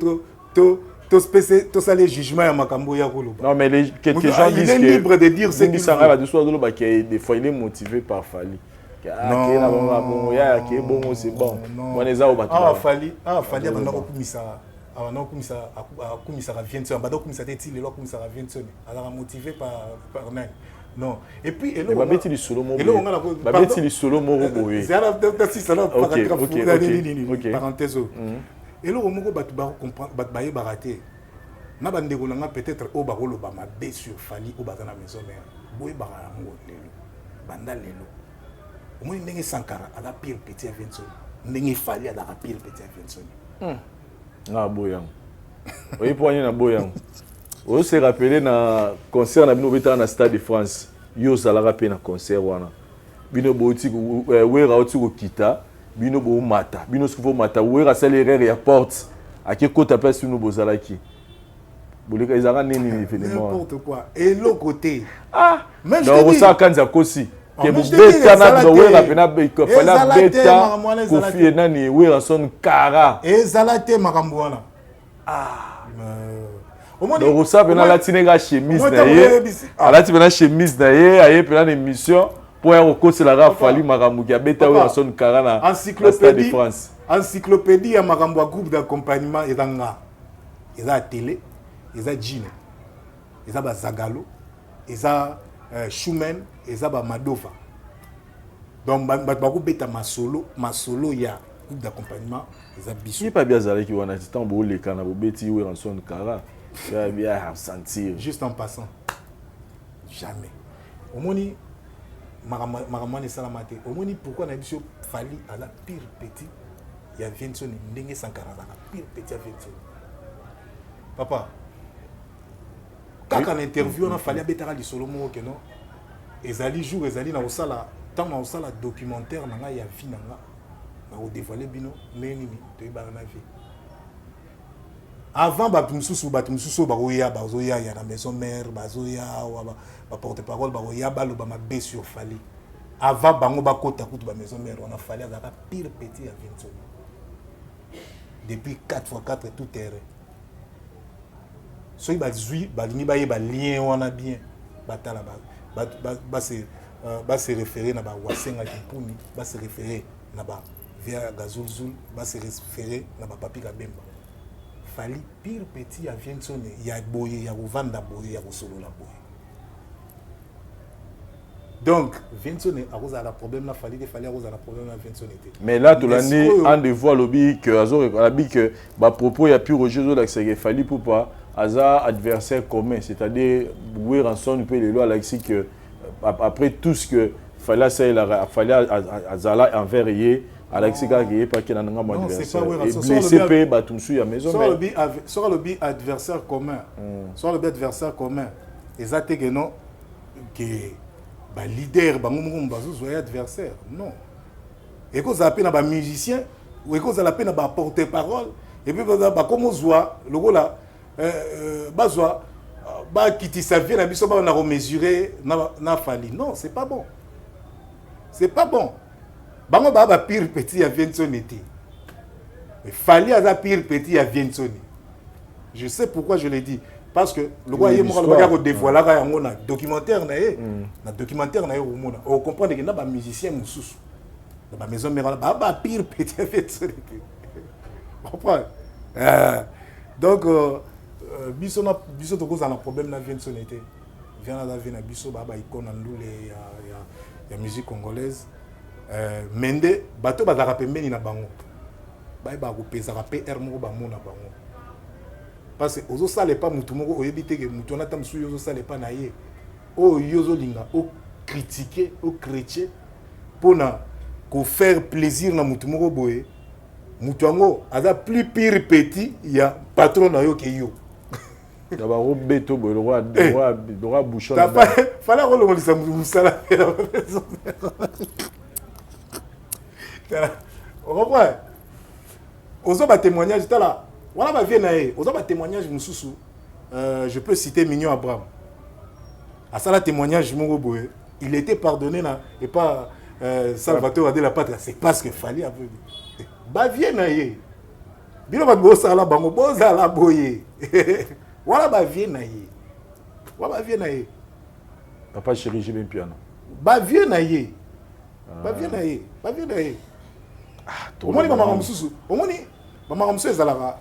to sale jugement ya makambo ya kolo. Non mais quelques gens disent que libre de dire ce qu'il veut. Va de soi de que des fois il est motivé par Fali. Non, c'est bon. Moi les a Fali abana okumisa abana okumisa ravienso abana okumisa teti le okumisa ravienso alors motivé par nani. Non. Et puis et ba beti li solo mo. Ba beti li solo mo boye. C'est là parenthèse. Et là, on va comprendre, on va rater. On va peut-être au barolo ba mabe sur Fali au dans la maison mère. Boy barango lelo. Banda lelo. Au moins ndenge Sankara à la pire petit Vincent. Ndenge Fali à la pire petit Vincent. Na boyang. Oui poigné na boyang. On se rappeler na concert na bino beta na Stade de France. Yo ça la rappeler na concert wana. Bino boti wera oti ko kita. Bino bo mata bino sufo mata wera salaire ya porte ake kota place nous bozalaki boleka ezaka nini événement n'importe quoi et l'autre côté même donc ça kanza kosi ke beta na do wera pena be ko fala beta ko fie nani wera son kara ezalate makambo wana donc ça pena la tinega chemise na ye alati pena chemise na ye aye pena émission pour un recours la Fali makambo ya beta ou son karana encyclopédie de France encyclopédie ya makambo ya groupe d'accompagnement ezanga eza télé eza Jine eza ba Zagalo eza Schumann eza ba Madova donc ba ko beta masolo ya groupe d'accompagnement eza biso pas bien zala ki wana temps bo le kana bo beti ou en son kara ya bien sentir juste en passant jamais au moni maramane salamate omoni pourquoi na biso Fali à la pire petit ya Vincent ndenge Sankara la pire petit ya Vincent papa kaka na interview na Fali abetaka lisolo moko ke non ezali jour ezali na osala tant na osala documentaire na nga ya vie na nga na ko dévoiler bino neni to ibana na vie avant batu mususu bazoya ya na maison mère bazoya ba porte-parole bazoya baloba mabe sur Fali avant bango bakota kutu ba maison mère on a Fali azaka pire petit à Vincent depuis 4x4 tout terrain so bazui balingi baye ba lien wana bien batala ba se référer na ba wasenga kipuni ba se référer na ba via gazulzul ba se référer na ba papi kabemba Fali pire petit à Vincent ya boye ya vanda boye ya solola boye donc Vincent a cause à la problème la Fali à cause à la problème la Vincent était mais là tout l'année en devoir lobby que azo lobby que ba propos ya plus Roger Zola que Fali pour pas hasard adversaire commun c'est-à-dire bouer rançon peut les lois là ici que après tout ce que Fali ça il a fallu azala envers hier Alexis Gagé pas qu'il a un adversaire et blessé pe batumsu ya maison mais sur le bi adversaire commun sur le bi adversaire commun exact que non que ba leader ba ngombo bazo ya adversaire non et que ça appelle ba musicien ou que ça appelle ba porte-parole et puis ba comme zoa le rôle là bazwa ba kiti sa vie na biso ba na remesurer na Fali non c'est pas bon bango ba pire petit ya Vincent était mais Fali a pire petit ya Vincent je sais pourquoi je l'ai dit parce que le roi yé mo ba ko dévoiler ka yango na documentaire na ye na documentaire na ye o mona on comprendre que na ba musicien mususu na ba maison mère ba pire petit ya Vincent était comprendre donc biso to cause na problème na Vincent était vient na vie na biso ba icône ndule ya musique congolaise mende bato bazaka pembeni na bango ba ko pesa ka PR moko ba mona bango parce que ozo sale pas mutu moko oyebite ke mutu na tamsu yozo sale pas na ye o yozo linga o critiquer o chrétien pona ko faire plaisir na mutu moko boye Mutuango, aza plus pire petit, il y a patron na yo que yo. D'abord, au béto, le roi bouchon. Fallait que le ça moussala. On reprend. Aux autres témoignages, là. Voilà ma vie naé. Aux autres témoignages, je peux citer Mignon Abraham. À ça, le témoignage, il était pardonné là, et pas Salvatore a dit la patrie. C'est parce qu'il fallait. Bah, viens naé. Bilo ba bosa la bango bosa la boye. Voilà ba viens naé. Voilà viens naé. Papa chéri, j'ai bien piano. Ba viens naé. Ba viens naé. Ba viens naé. Omoni ba maramsusu. Omoni ba maramsusu ezalaka.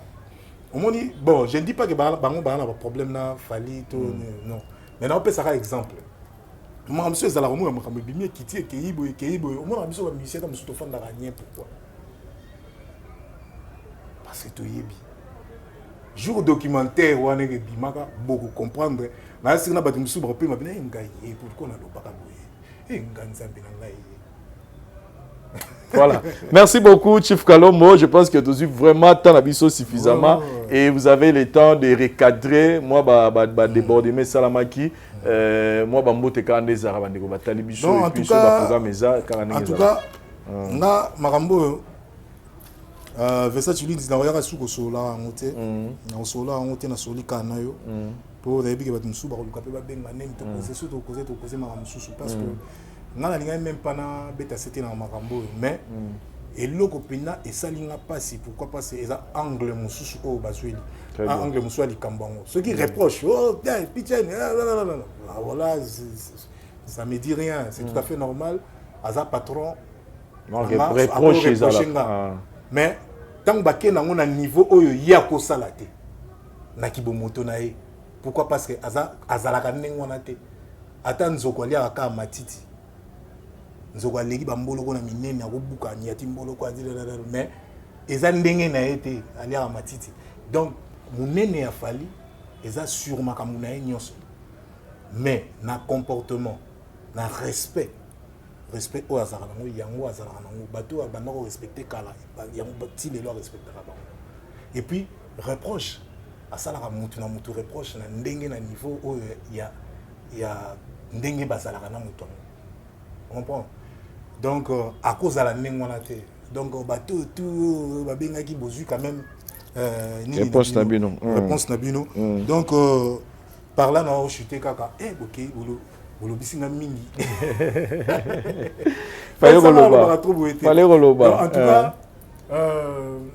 Omoni bon, je ne dis pas que bango ba na problème na fali to non. Mais on peut ça exemple. Maramsusu ezalaka mo makambo bimi kiti ke ibo. Omoni maramsusu ba musicien ta musuto fanda rien pourquoi? Parce que tu es jour documentaire ou ane bimaka beaucoup comprendre na sina ba tumsu ba pe mabina ngai et pourquoi na lobaka boye e nganza mbina ngai. Voilà. Merci beaucoup Chief Kalombo, je pense que tu as vraiment tant d'abisso suffisamment et vous avez le temps de recadrer moi déborder mes salamaki moi ba mbote kande zara ba ndeko batali biso et puis sur ba programme eza en tout cas na makambo Versace lui dit na suko sola ngote na sola ngote na soli kana yo pour rebi ke batumsu ba luka pe ba benga nem to causer maramususu parce que ngala linga même pas na beta c'était na makambo mais eloko pena esalinga pasi pourquoi passer eza angle mususu o bazweli angle mususu ali kambango ce qui reproche oh pitchen voilà ça me dit rien c'est tout à fait normal aza patron reproche mais tant que na ngona niveau oyo ya ko salate na kibomoto na ye pourquoi parce que azalaka ndengona te ata nzoko alia aka matiti nzoko aleki bambolo na minene akobuka nyati mbolo kwa dilala mais eza ndenge na été alia matiti donc munene ya fali eza sûrement comme na nyonso mais na comportement na respect au hasard yango hasard nango bato bandako respecter kala yango ti les lois respecter ba et puis reproche à ça la mutu na mutu reproche na ndenge na niveau o ya ndenge bazala na mutu on comprend donc à cause de la ndenge wana te donc bato tout ba benga ki bozu quand même réponse na bino donc par là na chuter kaka OK le bisinga mingi. Fallait roloba. En tout cas,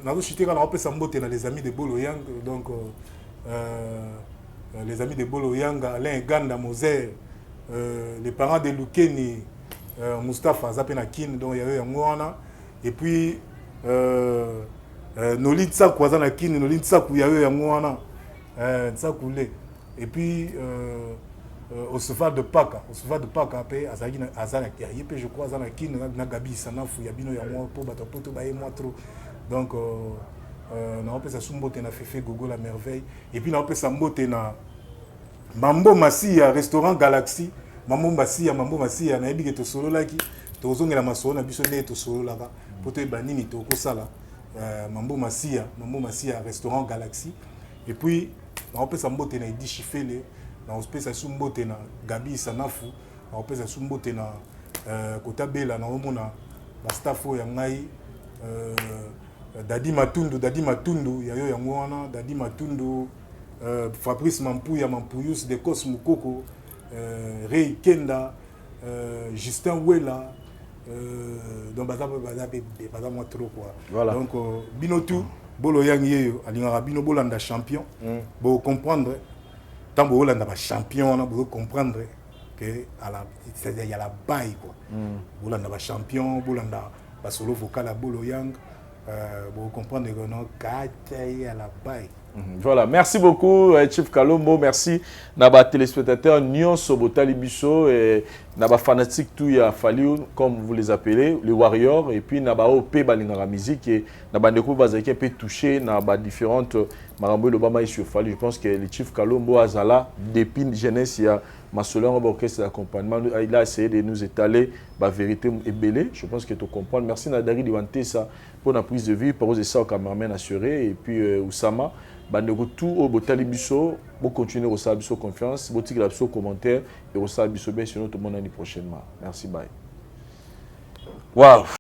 nous chuté quand on peut s'embotter dans les amis de Bolo Yang, donc les amis de Bolo Yang, Alain Ganda Moser, les parents de Lukeni, Mustafa Zapenakin, donc il y avait un moana, et puis Nolitsa Kwazanakin, Nolitsa il y avait un moana, ça coulait, et puis au Sofa de Paka après Azana qui je crois Azana qui na Gabi Sanafu ya bino ya moi pour batapoto ba moi trop donc na on peut ça sumbote na Fefe Gogo la merveille et puis na on peut ça mbote na Mambo Masia restaurant Galaxy Mambo Masia na ebi ke to solo laki to zongela masolo na biso ne to solo laka poto banini to ko sala Mambo Masia restaurant Galaxy et puis na on peut ça mbote na Edi Chifele na espèce sumbote na Gabi Sanafu na espèce sumbote na Kotabela na omona ba staffo ya ngai Dadi Matundu ya yo yango wana Dadi Matundu Fabrice Mampuyus de Cosmo Coco Ray Kenda Justin Wela donc baza moi trop quoi voilà. Donc binotu bolo yang yeyo alingaka bino bolanda champion bo comprendre tant que vous êtes champion, vous comprendre que il y a la baille quoi. Vous êtes champion, vous êtes solo vocal à Bolo Yang, vous comprendre que non, il y a la baille. Voilà, merci beaucoup Chief Kalombo, merci Naba téléspectateur Nyon Sobotali Bisso et na ba fanatique tout ya Fally comme vous les appelez les warriors et puis na ba OP balinga musique et na ba ndeko bazaki un peu touché na ba différentes marambo le bama sur Fally. Je pense que le Chief Kalombo Azala depuis jeunesse il y a Masolon orchestre d'accompagnement il a essayé de nous étaler la vérité et belé. Je pense que tu comprends. Merci Nadari Diwantesa ça pour la prise de vue pour ça au cameraman assuré et puis Oussama bandeko tout au botali biso pour continuer au sabiso confiance botique la biso commentaire et au sabiso bien sinon tout le monde l'année prochainement. Merci bye. Wow.